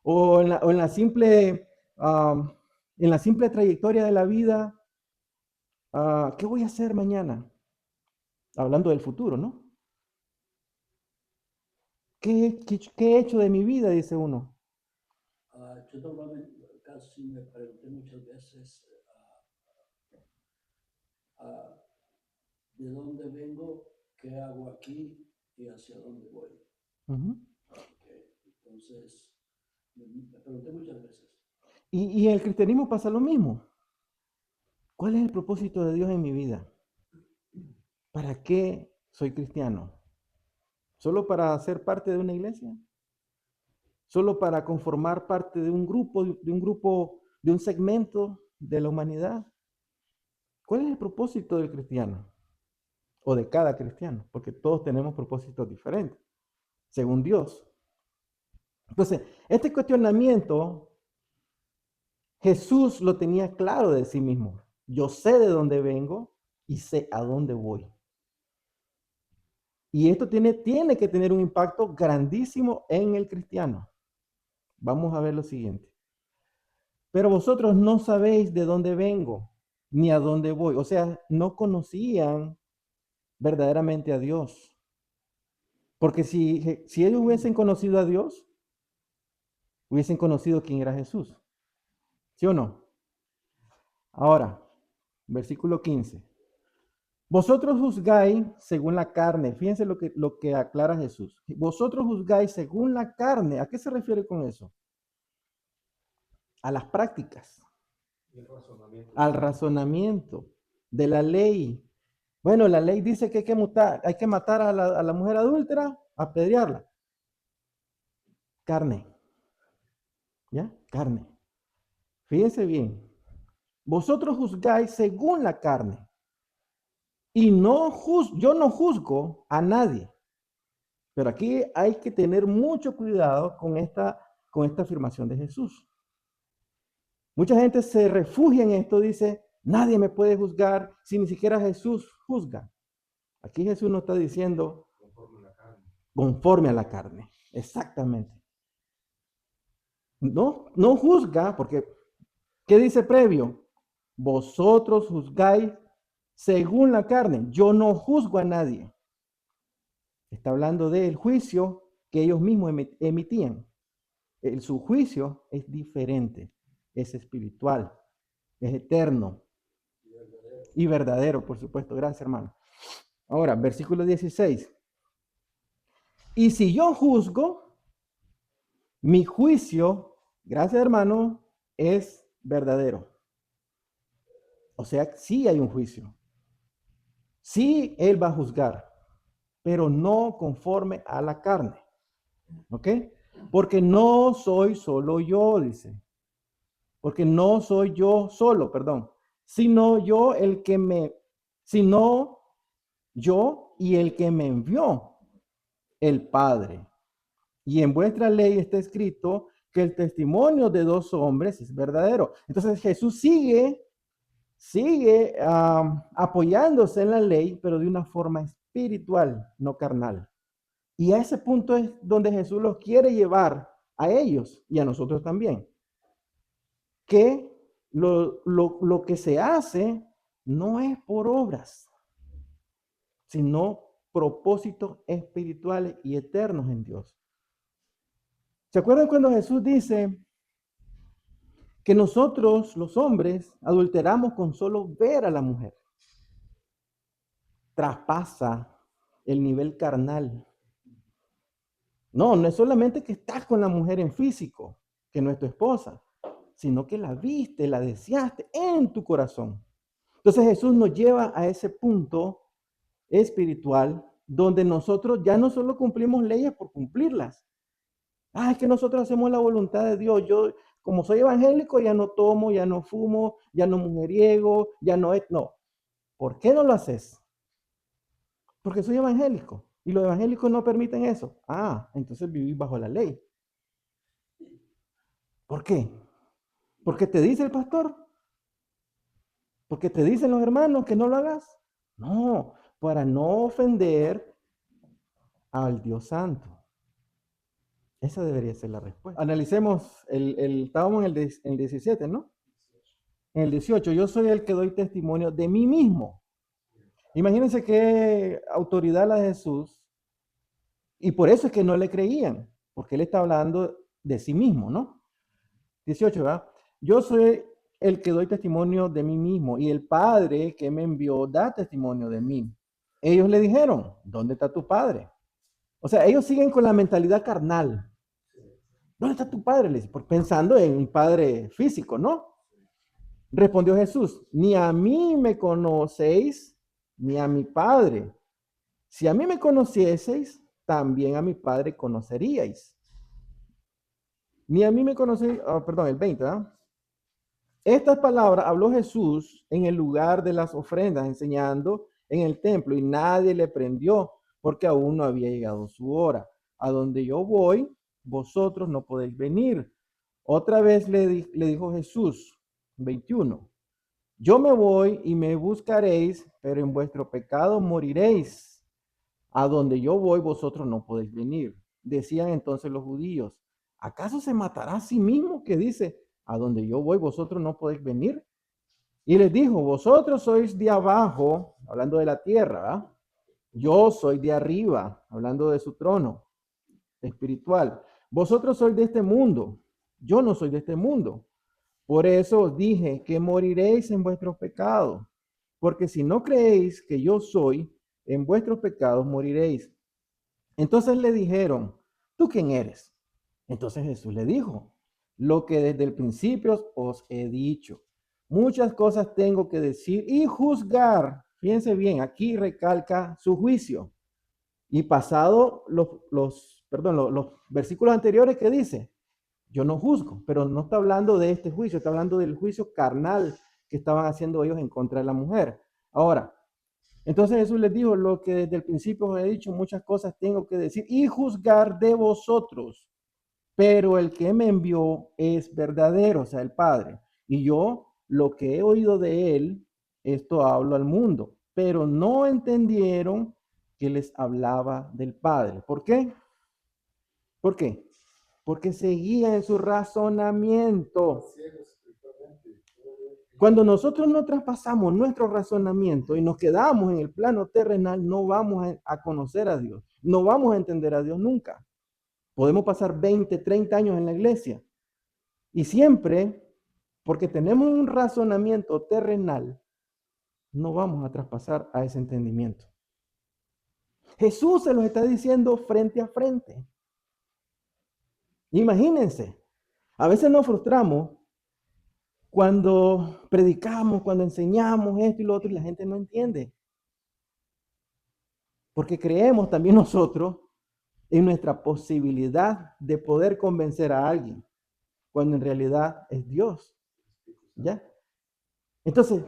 O en la simple trayectoria de la vida, ¿qué voy a hacer mañana? Hablando del futuro, ¿no? ¿Qué he hecho de mi vida? Dice uno. Yo normalmente casi me pregunté muchas veces de dónde vengo, qué hago aquí y hacia dónde voy. Okay. Entonces, me pregunté muchas veces. Y en el cristianismo pasa lo mismo. ¿Cuál es el propósito de Dios en mi vida? ¿Para qué soy cristiano? ¿Solo para ser parte de una iglesia? ¿Solo para conformar parte de un grupo, de un segmento de la humanidad? ¿Cuál es el propósito del cristiano? O de cada cristiano, porque todos tenemos propósitos diferentes, según Dios. Entonces, este cuestionamiento, Jesús lo tenía claro de sí mismo. Yo sé de dónde vengo y sé a dónde voy. Y esto tiene que tener un impacto grandísimo en el cristiano. Vamos a ver lo siguiente. Pero vosotros no sabéis de dónde vengo, ni a dónde voy. O sea, no conocían verdaderamente a Dios. Porque si ellos hubiesen conocido a Dios, hubiesen conocido quién era Jesús. ¿Sí o no? Ahora, versículo 15. Vosotros juzgáis según la carne. Fíjense lo que aclara Jesús. Vosotros juzgáis según la carne. ¿A qué se refiere con eso? A las prácticas. Al razonamiento de la ley. Bueno, la ley dice que hay que matar a la mujer adúltera, apedrearla. Carne. ¿Ya? Carne. Fíjense bien. Vosotros juzgáis según la carne. Y yo no juzgo a nadie. Pero aquí hay que tener mucho cuidado con esta afirmación de Jesús. Mucha gente se refugia en esto, dice, nadie me puede juzgar si ni siquiera Jesús juzga. Aquí Jesús no está diciendo conforme a la carne. Exactamente. No juzga, porque ¿qué dice previo? Vosotros juzgáis según la carne. Yo no juzgo a nadie. Está hablando del juicio que ellos mismos emitían. Su juicio es diferente, es espiritual, es eterno y verdadero, por supuesto. Gracias, hermano. Ahora, versículo 16. Y si yo juzgo, mi juicio, gracias, hermano, es verdadero. O sea, sí hay un juicio. Sí, él va a juzgar, pero no conforme a la carne. ¿Ok? Porque no soy solo yo, dice. Porque no soy yo solo, perdón, sino yo y el que me envió, el Padre. Y en vuestra ley está escrito que el testimonio de dos hombres es verdadero. Entonces Jesús sigue apoyándose en la ley, pero de una forma espiritual, no carnal. Y a ese punto es donde Jesús los quiere llevar a ellos y a nosotros también. Que lo que se hace no es por obras, sino propósitos espirituales y eternos en Dios. ¿Se acuerdan cuando Jesús dice que nosotros, los hombres, adulteramos con solo ver a la mujer? Traspasa el nivel carnal. No es solamente que estás con la mujer en físico, que no es tu esposa, sino que la viste, la deseaste en tu corazón. Entonces Jesús nos lleva a ese punto espiritual donde nosotros ya no solo cumplimos leyes por cumplirlas. Es que nosotros hacemos la voluntad de Dios. Yo, como soy evangélico, ya no tomo, ya no fumo, ya no mujeriego, ya no es. No. ¿Por qué no lo haces? Porque soy evangélico. Y los evangélicos no permiten eso. Entonces vivís bajo la ley. ¿Por qué? ¿Porque te dice el pastor? ¿Porque te dicen los hermanos que no lo hagas? No, para no ofender al Dios Santo. Esa debería ser la respuesta. Analicemos, estábamos en el 17, ¿no? En el 18, yo soy el que doy testimonio de mí mismo. Imagínense qué autoridad la de Jesús. Y por eso es que no le creían, porque él está hablando de sí mismo, ¿no? 18, ¿verdad? Yo soy el que doy testimonio de mí mismo y el Padre que me envió da testimonio de mí. Ellos le dijeron, ¿dónde está tu Padre? O sea, ellos siguen con la mentalidad carnal. ¿Dónde está tu Padre? Le dice, pensando en un Padre físico, ¿no? Respondió Jesús, ni a mí me conocéis, ni a mi Padre. Si a mí me conocieseis, también a mi Padre conoceríais. Ni a mí me conocéis, perdón, el 20, ¿verdad? Estas palabras habló Jesús en el lugar de las ofrendas, enseñando en el templo, y nadie le prendió, porque aún no había llegado su hora. A donde yo voy, vosotros no podéis venir. Otra vez le dijo Jesús, 21, yo me voy y me buscaréis, pero en vuestro pecado moriréis. A donde yo voy, vosotros no podéis venir. Decían entonces los judíos, ¿acaso se matará a sí mismo que dice, a donde yo voy, vosotros no podéis venir? Y les dijo, vosotros sois de abajo, hablando de la tierra, ¿verdad? Yo soy de arriba, hablando de su trono espiritual. Vosotros sois de este mundo, yo no soy de este mundo. Por eso os dije que moriréis en vuestros pecados, porque si no creéis que yo soy, en vuestros pecados moriréis. Entonces le dijeron, ¿tú quién eres? Entonces Jesús le dijo, lo que desde el principio os he dicho. Muchas cosas tengo que decir y juzgar. Fíjense bien, aquí recalca su juicio. Y pasado los versículos anteriores que dice, yo no juzgo, pero no está hablando de este juicio, está hablando del juicio carnal que estaban haciendo ellos en contra de la mujer. Ahora, entonces Jesús les dijo, lo que desde el principio os he dicho, muchas cosas tengo que decir y juzgar de vosotros, pero el que me envió es verdadero, o sea, el Padre. Y yo lo que he oído de él, esto hablo al mundo, pero no entendieron que les hablaba del Padre. ¿Por qué? ¿Por qué? Porque seguían en su razonamiento. Cuando nosotros no traspasamos nuestro razonamiento y nos quedamos en el plano terrenal, no vamos a conocer a Dios, no vamos a entender a Dios nunca. Podemos pasar 20, 30 años en la iglesia y siempre, porque tenemos un razonamiento terrenal, no vamos a traspasar a ese entendimiento. Jesús se los está diciendo frente a frente. Imagínense, a veces nos frustramos cuando predicamos, cuando enseñamos esto y lo otro y la gente no entiende. Porque creemos también nosotros en nuestra posibilidad de poder convencer a alguien, cuando en realidad es Dios. ¿Ya? Entonces,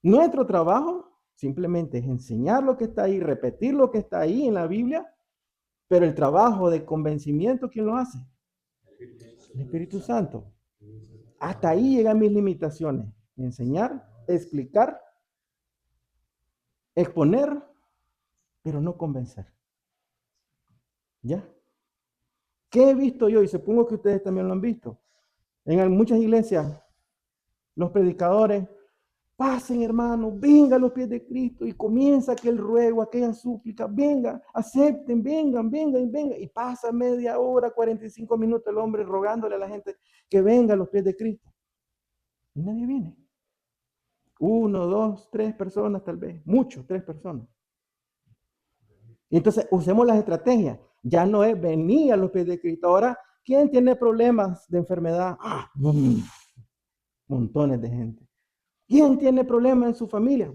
nuestro trabajo simplemente es enseñar lo que está ahí, repetir lo que está ahí en la Biblia, pero el trabajo de convencimiento, ¿quién lo hace? El Espíritu Santo. Hasta ahí llegan mis limitaciones. Enseñar, explicar, exponer, pero no convencer. ¿Ya? ¿Qué he visto yo? Y supongo que ustedes también lo han visto. En muchas iglesias, los predicadores, pasen hermanos, vengan a los pies de Cristo y comienza aquel ruego, aquella súplica, vengan, acepten, vengan. Y pasa media hora, 45 minutos el hombre rogándole a la gente que venga a los pies de Cristo. Y nadie viene. 1, 2, 3 personas tal vez, mucho, 3 personas. Y entonces usemos las estrategias. Ya no es venir a los pies de Cristo. Ahora, ¿quién tiene problemas de enfermedad? Montones de gente. ¿Quién tiene problemas en su familia?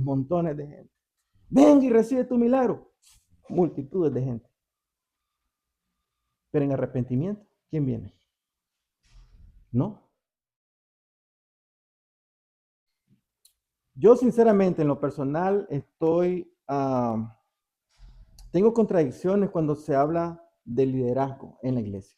Montones de gente. Venga y recibe tu milagro. Multitudes de gente. Pero en arrepentimiento, ¿quién viene? No. Yo sinceramente, en lo personal, tengo contradicciones cuando se habla de liderazgo en la iglesia.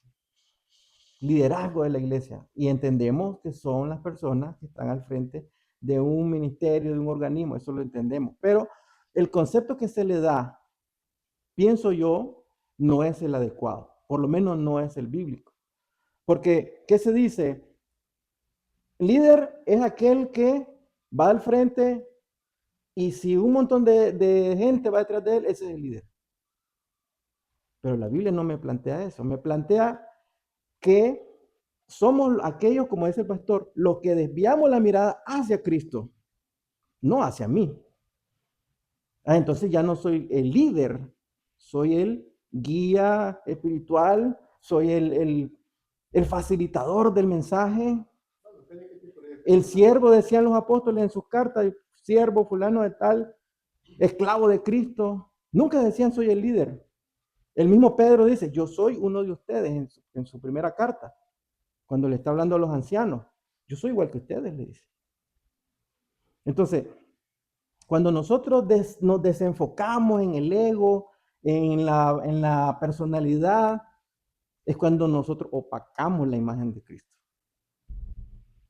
Liderazgo de la iglesia. Y entendemos que son las personas que están al frente de un ministerio, de un organismo, eso lo entendemos. Pero el concepto que se le da, pienso yo, no es el adecuado. Por lo menos no es el bíblico. Porque, ¿qué se dice? Líder es aquel que va al frente y si un montón de gente va detrás de él, ese es el líder. Pero la Biblia no me plantea eso. Me plantea que somos aquellos, como dice el pastor, los que desviamos la mirada hacia Cristo, no hacia mí. Entonces ya no soy el líder, soy el guía espiritual, soy el facilitador del mensaje. El siervo, decían los apóstoles en sus cartas, siervo fulano de tal, esclavo de Cristo. Nunca decían soy el líder. El mismo Pedro dice, yo soy uno de ustedes en su primera carta, cuando le está hablando a los ancianos. Yo soy igual que ustedes, le dice. Entonces, cuando nosotros nos desenfocamos en el ego, en la personalidad, es cuando nosotros opacamos la imagen de Cristo.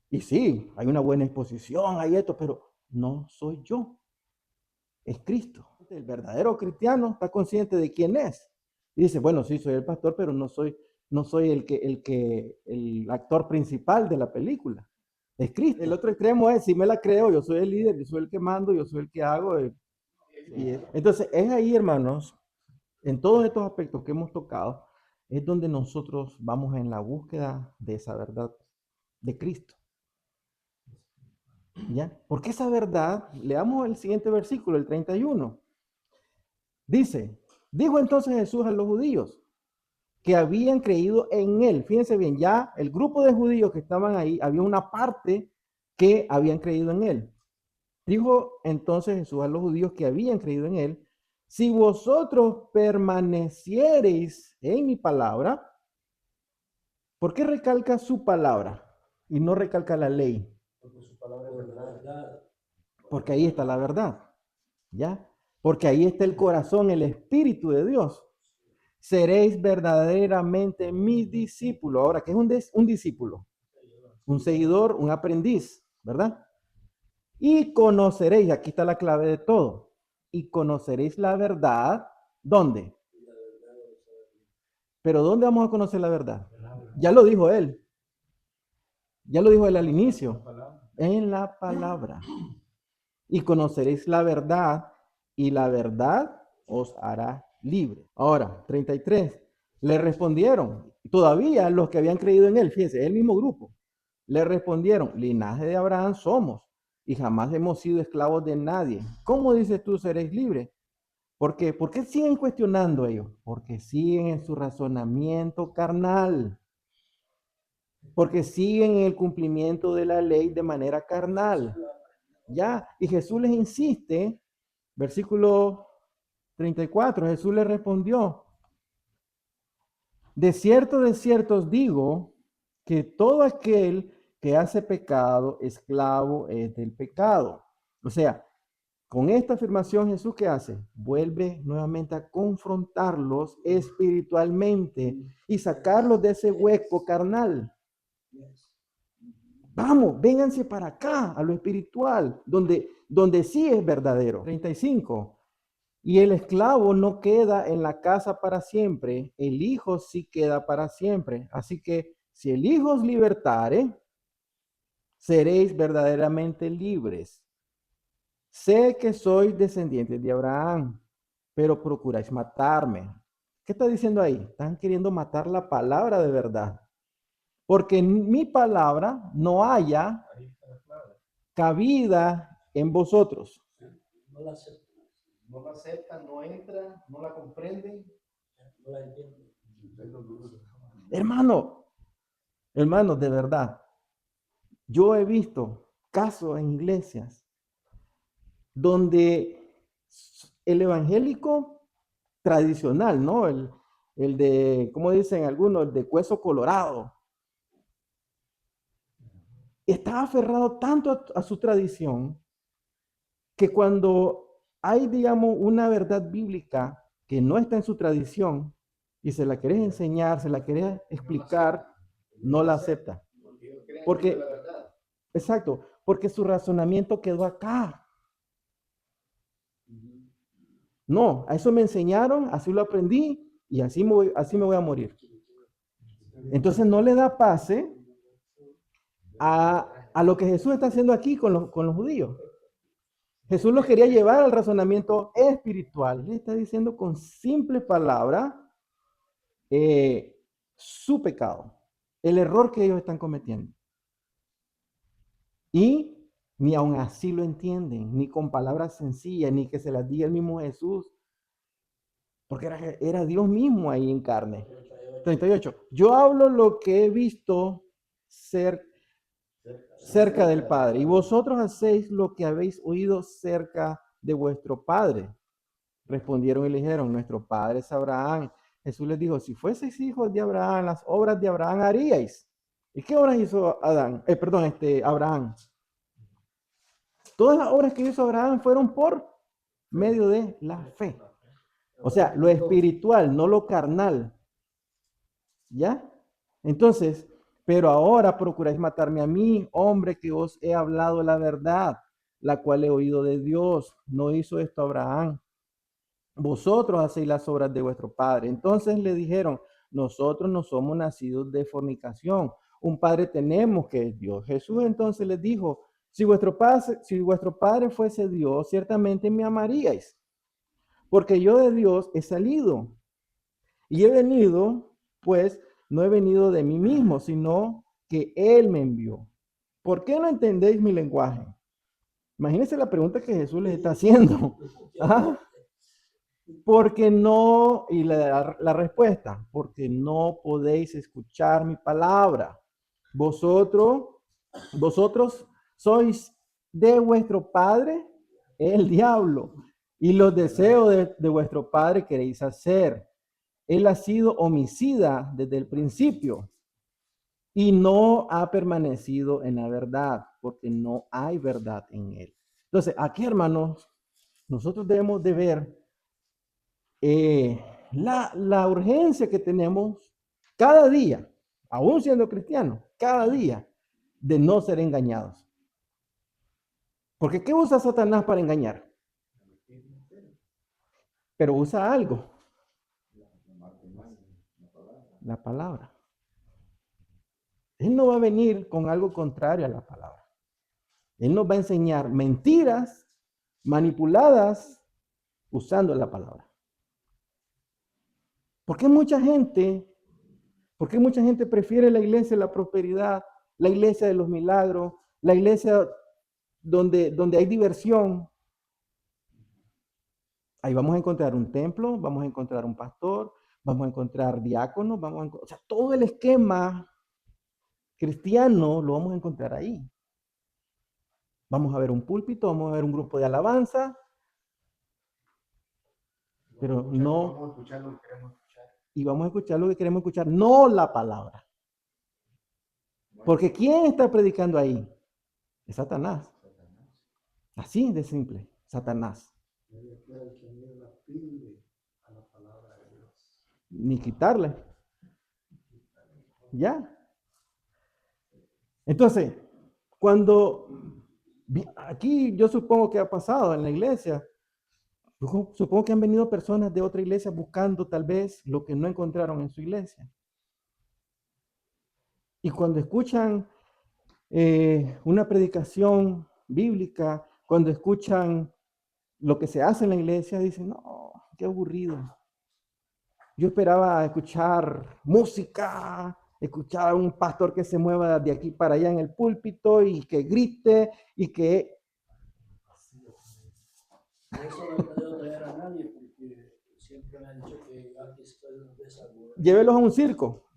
Y sí, hay una buena exposición, hay esto, pero no soy yo, es Cristo. El verdadero cristiano está consciente de quién es. Y dice, bueno, sí, soy el pastor, pero no soy el actor principal de la película. Es Cristo. El otro extremo es, si me la creo, yo soy el líder, yo soy el que mando, yo soy el que hago. Entonces, es ahí, hermanos, en todos estos aspectos que hemos tocado, es donde nosotros vamos en la búsqueda de esa verdad de Cristo. ¿Ya? Porque esa verdad, leamos el siguiente versículo, el 31. Dice, dijo entonces Jesús a los judíos que habían creído en él. Fíjense bien, ya el grupo de judíos que estaban ahí, había una parte que habían creído en él. Dijo entonces Jesús a los judíos que habían creído en él, si vosotros permaneciereis en mi palabra, ¿por qué recalca su palabra y no recalca la ley? Porque su palabra es verdad. Porque ahí está la verdad, ¿ya? Porque ahí está el corazón, el espíritu de Dios. Seréis verdaderamente mis discípulos. Ahora, ¿qué es un discípulo? Un seguidor, un aprendiz, ¿verdad? Y conoceréis, aquí está la clave de todo, y conoceréis la verdad, ¿dónde? Pero ¿dónde vamos a conocer la verdad? Ya lo dijo él. Ya lo dijo él al inicio. En la palabra. Y conoceréis la verdad, y la verdad os hará libre. Ahora, 33. Le respondieron, todavía los que habían creído en él, fíjense, el mismo grupo, le respondieron, linaje de Abraham somos, y jamás hemos sido esclavos de nadie. ¿Cómo dices tú seréis libres? ¿Por qué? ¿Por qué siguen cuestionando ellos? Porque siguen en su razonamiento carnal. Porque siguen en el cumplimiento de la ley de manera carnal. Ya, y Jesús les insiste, versículo 34, Jesús les respondió, de cierto os digo, que todo aquel que hace pecado, esclavo es del pecado. O sea, con esta afirmación Jesús, ¿qué hace? Vuelve nuevamente a confrontarlos espiritualmente y sacarlos de ese hueco carnal. Vamos, vénganse para acá, a lo espiritual, donde sí es verdadero. 35. Y el esclavo no queda en la casa para siempre, el hijo sí queda para siempre. Así que si el hijo os libertare, seréis verdaderamente libres. Sé que sois descendientes de Abraham, pero procuráis matarme. ¿Qué está diciendo ahí? Están queriendo matar la palabra de verdad. Porque en mi palabra no haya cabida en vosotros. No la aceptan. No la aceptan, no entra, no la comprenden. No la entienden. Hermano, de verdad, yo he visto casos en iglesias donde el evangélico tradicional, ¿no? El de, ¿cómo dicen algunos? El de hueso colorado. Está aferrado tanto a su tradición que cuando hay, digamos, una verdad bíblica que no está en su tradición y se la querés enseñar, se la querés explicar, no la acepta. Porque, exacto, porque su razonamiento quedó acá. No, a eso me enseñaron, así lo aprendí y así me voy a morir. Entonces no le da pase a lo que Jesús está haciendo aquí con los judíos. Jesús los quería llevar al razonamiento espiritual. Le está diciendo con simple palabra su pecado, el error que ellos están cometiendo. Y ni aun así lo entienden, ni con palabras sencillas, ni que se las diga el mismo Jesús, porque era Dios mismo ahí en carne. 38. Yo hablo lo que he visto cerca del Padre, y vosotros hacéis lo que habéis oído cerca de vuestro Padre. Respondieron y le dijeron, nuestro Padre es Abraham. Jesús les dijo, si fueseis hijos de Abraham, las obras de Abraham haríais. ¿Y qué obras hizo Abraham? Todas las obras que hizo Abraham fueron por medio de la fe. O sea, lo espiritual, no lo carnal. ¿Ya? Entonces, pero ahora procuráis matarme a mí, hombre, que os he hablado la verdad, la cual he oído de Dios. No hizo esto Abraham. Vosotros hacéis las obras de vuestro padre. Entonces le dijeron, nosotros no somos nacidos de fornicación. Un padre tenemos que es Dios. Jesús entonces les dijo, si vuestro padre fuese Dios, ciertamente me amaríais, porque yo de Dios he salido. Y he venido, pues, no he venido de mí mismo, sino que Él me envió. ¿Por qué no entendéis mi lenguaje? Imagínense la pregunta que Jesús les está haciendo. ¿Ah? Porque no, y la respuesta, porque no podéis escuchar mi palabra. Vosotros sois de vuestro padre, el diablo, y los deseos de vuestro padre queréis hacer. Él ha sido homicida desde el principio y no ha permanecido en la verdad, porque no hay verdad en él. Entonces, aquí, hermanos, nosotros debemos de ver la urgencia que tenemos cada día, aún siendo cristianos, cada día, de no ser engañados. Porque ¿qué usa Satanás para engañar? Pero usa algo. La palabra. Él no va a venir con algo contrario a la palabra. Él nos va a enseñar mentiras manipuladas usando la palabra. ¿Por qué mucha gente prefiere la iglesia de la prosperidad, la iglesia de los milagros, la iglesia donde hay diversión? Ahí vamos a encontrar un templo, vamos a encontrar un pastor, vamos a encontrar diáconos, o sea, todo el esquema cristiano lo vamos a encontrar ahí. Vamos a ver un púlpito, vamos a ver un grupo de alabanza, pero no. Vamos a escuchar lo que queremos escuchar. Y vamos a escuchar lo que queremos escuchar, no la palabra. Porque ¿quién está predicando ahí? Es Satanás. Así de simple, Satanás. Ni quitarle. Ya. Entonces, cuando aquí yo supongo que ha pasado en la iglesia, supongo que han venido personas de otra iglesia buscando tal vez lo que no encontraron en su iglesia. Y cuando escuchan una predicación bíblica, cuando escuchan lo que se hace en la iglesia, dicen, no, qué aburrido. Yo esperaba escuchar música, escuchar a un pastor que se mueva de aquí para allá en el púlpito y que grite y que... Eso no he podido traer a nadie porque siempre me han dicho que antes de algo. Llévelos a un circo,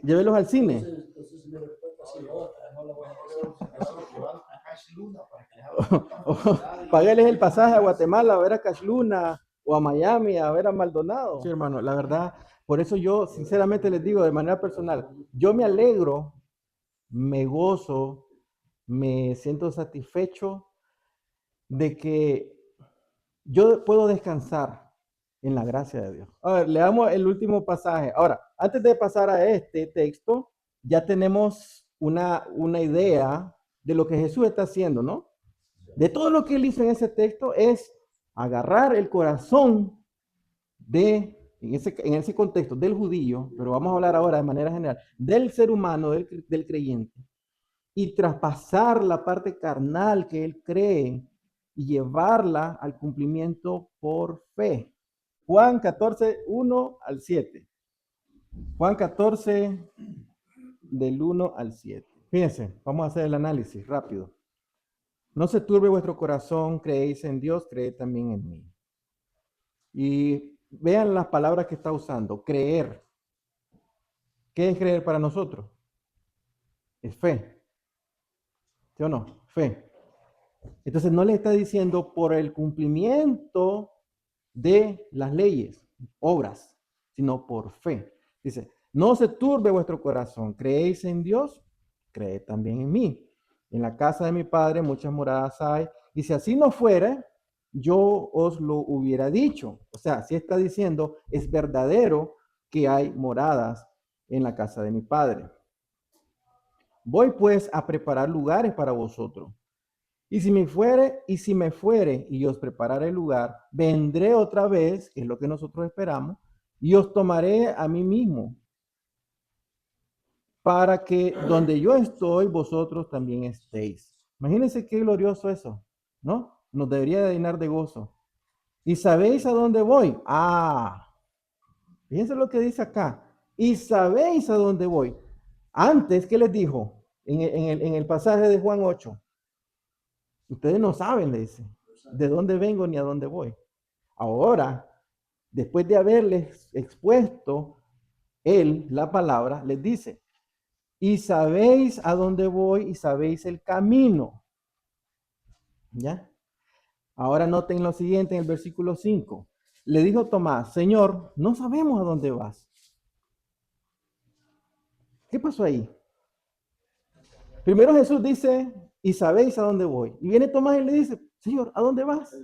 llévelos al cine. Entonces mi respuesta es otra, no la voy a hacer. Págueles el pasaje a Guatemala a ver a Cash Luna o a Miami a ver a Maldonado. Sí, hermano, la verdad, por eso yo sinceramente les digo de manera personal, yo me alegro, me gozo, me siento satisfecho de que yo puedo descansar en la gracia de Dios. A ver, leamos el último pasaje. Ahora, antes de pasar a este texto, ya tenemos una idea de lo que Jesús está haciendo, ¿no? De todo lo que él hizo en ese texto es agarrar el corazón en ese contexto del judío, pero vamos a hablar ahora de manera general, del ser humano, del creyente, y traspasar la parte carnal que él cree y llevarla al cumplimiento por fe. Juan 14, 1 al 7. Juan 14, del 1 al 7. Fíjense, vamos a hacer el análisis rápido. No se turbe vuestro corazón, creéis en Dios, creed también en mí. Y vean las palabras que está usando. Creer. ¿Qué es creer para nosotros? Es fe. ¿Sí o no? Fe. Entonces no le está diciendo por el cumplimiento de las leyes, obras, sino por fe. Dice, no se turbe vuestro corazón, creéis en Dios, creed también en mí. En la casa de mi padre muchas moradas hay, y si así no fuera, yo os lo hubiera dicho. O sea, si está diciendo, es verdadero que hay moradas en la casa de mi padre. Voy pues a preparar lugares para vosotros. Y si me fuere y os prepararé el lugar, vendré otra vez, que es lo que nosotros esperamos, y os tomaré a mí mismo, para que donde yo estoy, vosotros también estéis. Imagínense qué glorioso eso, ¿no? Nos debería de llenar de gozo. ¿Y sabéis a dónde voy? Fíjense lo que dice acá. ¿Y sabéis a dónde voy? Antes, ¿qué les dijo? En el pasaje de Juan 8. Ustedes no saben, le dice, de dónde vengo ni a dónde voy. Ahora, después de haberles expuesto él la palabra, les dice, y sabéis a dónde voy y sabéis el camino. ¿Ya? Ahora noten lo siguiente en el versículo 5. Le dijo Tomás, Señor, no sabemos a dónde vas. ¿Qué pasó ahí? Primero Jesús dice, y sabéis a dónde voy. Y viene Tomás y le dice, Señor, ¿a dónde vas?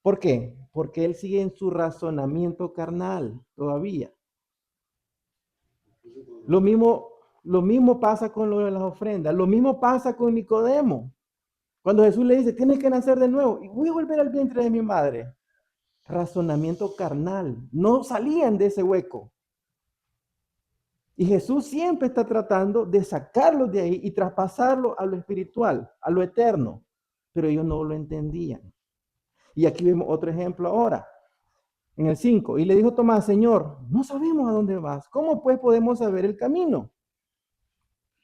¿Por qué? Porque él sigue en su razonamiento carnal todavía. Lo mismo pasa con lo de las ofrendas. Lo mismo pasa con Nicodemo. Cuando Jesús le dice, tienes que nacer de nuevo. Y voy a volver al vientre de mi madre. Razonamiento carnal. No salían de ese hueco. Y Jesús siempre está tratando de sacarlos de ahí y traspasarlo a lo espiritual, a lo eterno. Pero ellos no lo entendían. Y aquí vemos otro ejemplo ahora. En el 5. Y le dijo Tomás, Señor, no sabemos a dónde vas. ¿Cómo pues podemos saber el camino?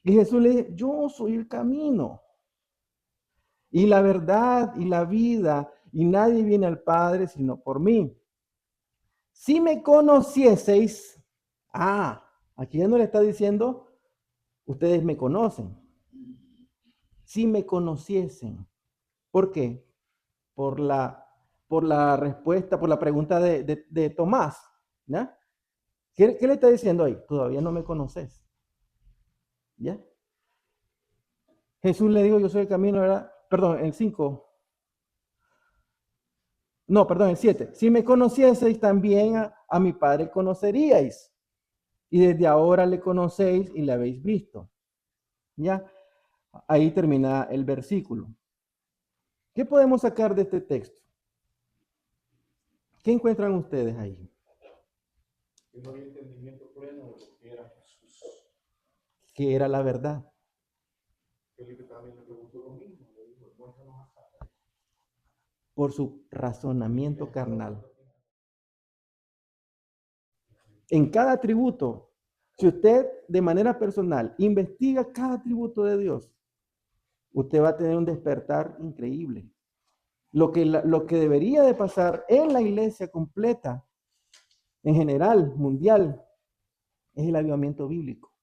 Y Jesús le dice, yo soy el camino. Y la verdad y la vida. Y nadie viene al Padre sino por mí. Si me conocieseis. Aquí ya no le está diciendo, ustedes me conocen. Si me conociesen. ¿Por qué? Por la respuesta, por la pregunta de Tomás. ¿Ya? ¿Qué le está diciendo ahí? Todavía no me conoces. ¿Ya? Jesús le dijo, yo soy el camino, ¿verdad? Perdón, el 5. No, perdón, el 7. Si me conocieseis, también a mi Padre conoceríais. Y desde ahora le conocéis y le habéis visto. ¿Ya? Ahí termina el versículo. ¿Qué podemos sacar de este texto? ¿Qué encuentran ustedes ahí? Que no había entendimiento pleno de lo que era Jesús. Que era la verdad. Felipe también le preguntó lo mismo. Le dijo, muéstranos acá. Por su razonamiento carnal. En cada atributo, si usted de manera personal investiga cada atributo de Dios, usted va a tener un despertar increíble. Lo que debería de pasar en la iglesia completa, en general, mundial, es el avivamiento bíblico.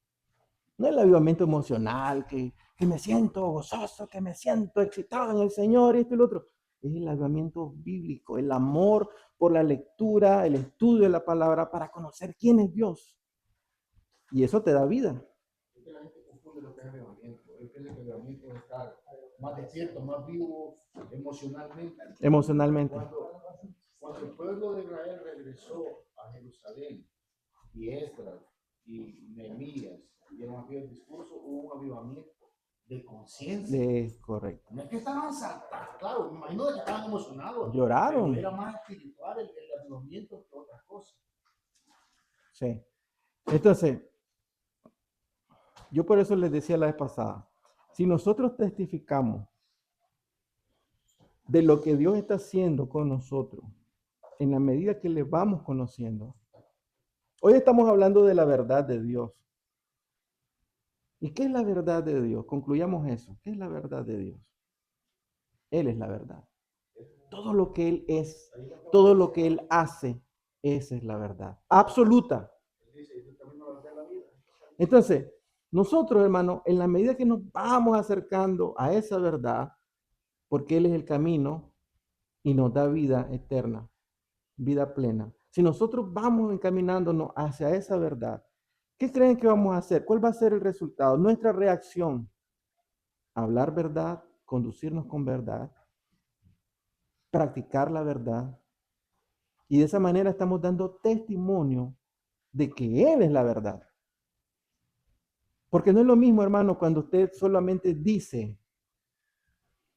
No el avivamiento emocional, que me siento gozoso, que me siento excitado en el Señor y esto y lo otro. Es el avivamiento bíblico, el amor por la lectura, el estudio de la palabra para conocer quién es Dios. Y eso te da vida. Es que la gente confunde lo que es avivamiento. Él piensa que el avivamiento es estar más despierto, más vivo emocionalmente. Emocionalmente. Cuando el pueblo de Israel regresó a Jerusalén, y Esdras y Nehemías dieron aquel discurso, hubo un avivamiento de conciencia. Es correcto. No es que estaban saltando, claro, me imagino que estaban emocionados. Lloraron. Pero era más espiritual el avivamiento que otras cosas. Sí. Entonces, yo por eso les decía la vez pasada, si nosotros testificamos de lo que Dios está haciendo con nosotros, en la medida que le vamos conociendo, hoy estamos hablando de la verdad de Dios. ¿Y qué es la verdad de Dios? Concluyamos eso. ¿Qué es la verdad de Dios? Él es la verdad. Todo lo que Él es, todo lo que Él hace, esa es la verdad. Absoluta. Entonces, nosotros, hermano, en la medida que nos vamos acercando a esa verdad, porque Él es el camino y nos da vida eterna, vida plena. Si nosotros vamos encaminándonos hacia esa verdad, ¿qué creen que vamos a hacer? ¿Cuál va a ser el resultado? Nuestra reacción. Hablar verdad, conducirnos con verdad, practicar la verdad. Y de esa manera estamos dando testimonio de que Él es la verdad. Porque no es lo mismo, hermano, cuando usted solamente dice,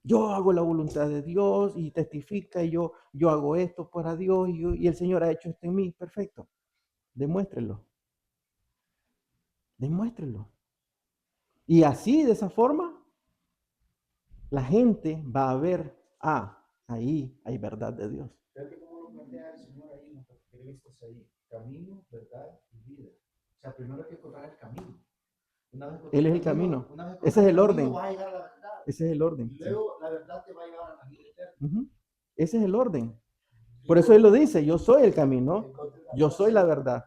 yo hago la voluntad de Dios y testifica y yo hago esto para Dios y el Señor ha hecho esto en mí. Perfecto. Demuéstrelo. Demuéstrelo. Y así, de esa forma, la gente va a ver, ahí hay verdad de Dios. Fíjate cómo lo plantea el Señor ahí en los capítulos ahí. Camino, verdad y vida. O sea, primero hay que encontrar el camino. Él es el camino. Ese es el orden. Ese es el orden. Y luego la verdad te va a llevar a la vida eterna. Ese es el orden. Por eso él lo dice, yo soy el camino, yo soy la verdad.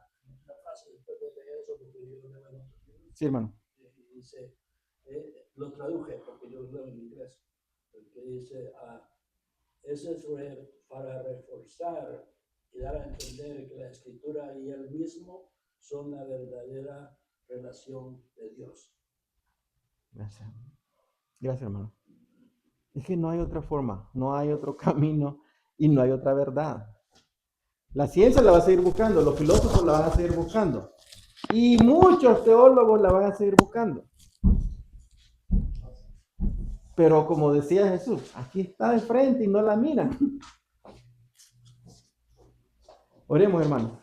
Sí, hermano. Dice, lo traduje porque yo leo en inglés, porque dice, eso es para reforzar y dar a entender que la escritura y él mismo son la verdadera relación de Dios. Gracias. Gracias, hermano. Es que no hay otra forma, no hay otro camino y no hay otra verdad. La ciencia la va a seguir buscando, los filósofos la van a seguir buscando y muchos teólogos la van a seguir buscando. Pero como decía Jesús, aquí está de frente y no la miran. Oremos, hermano.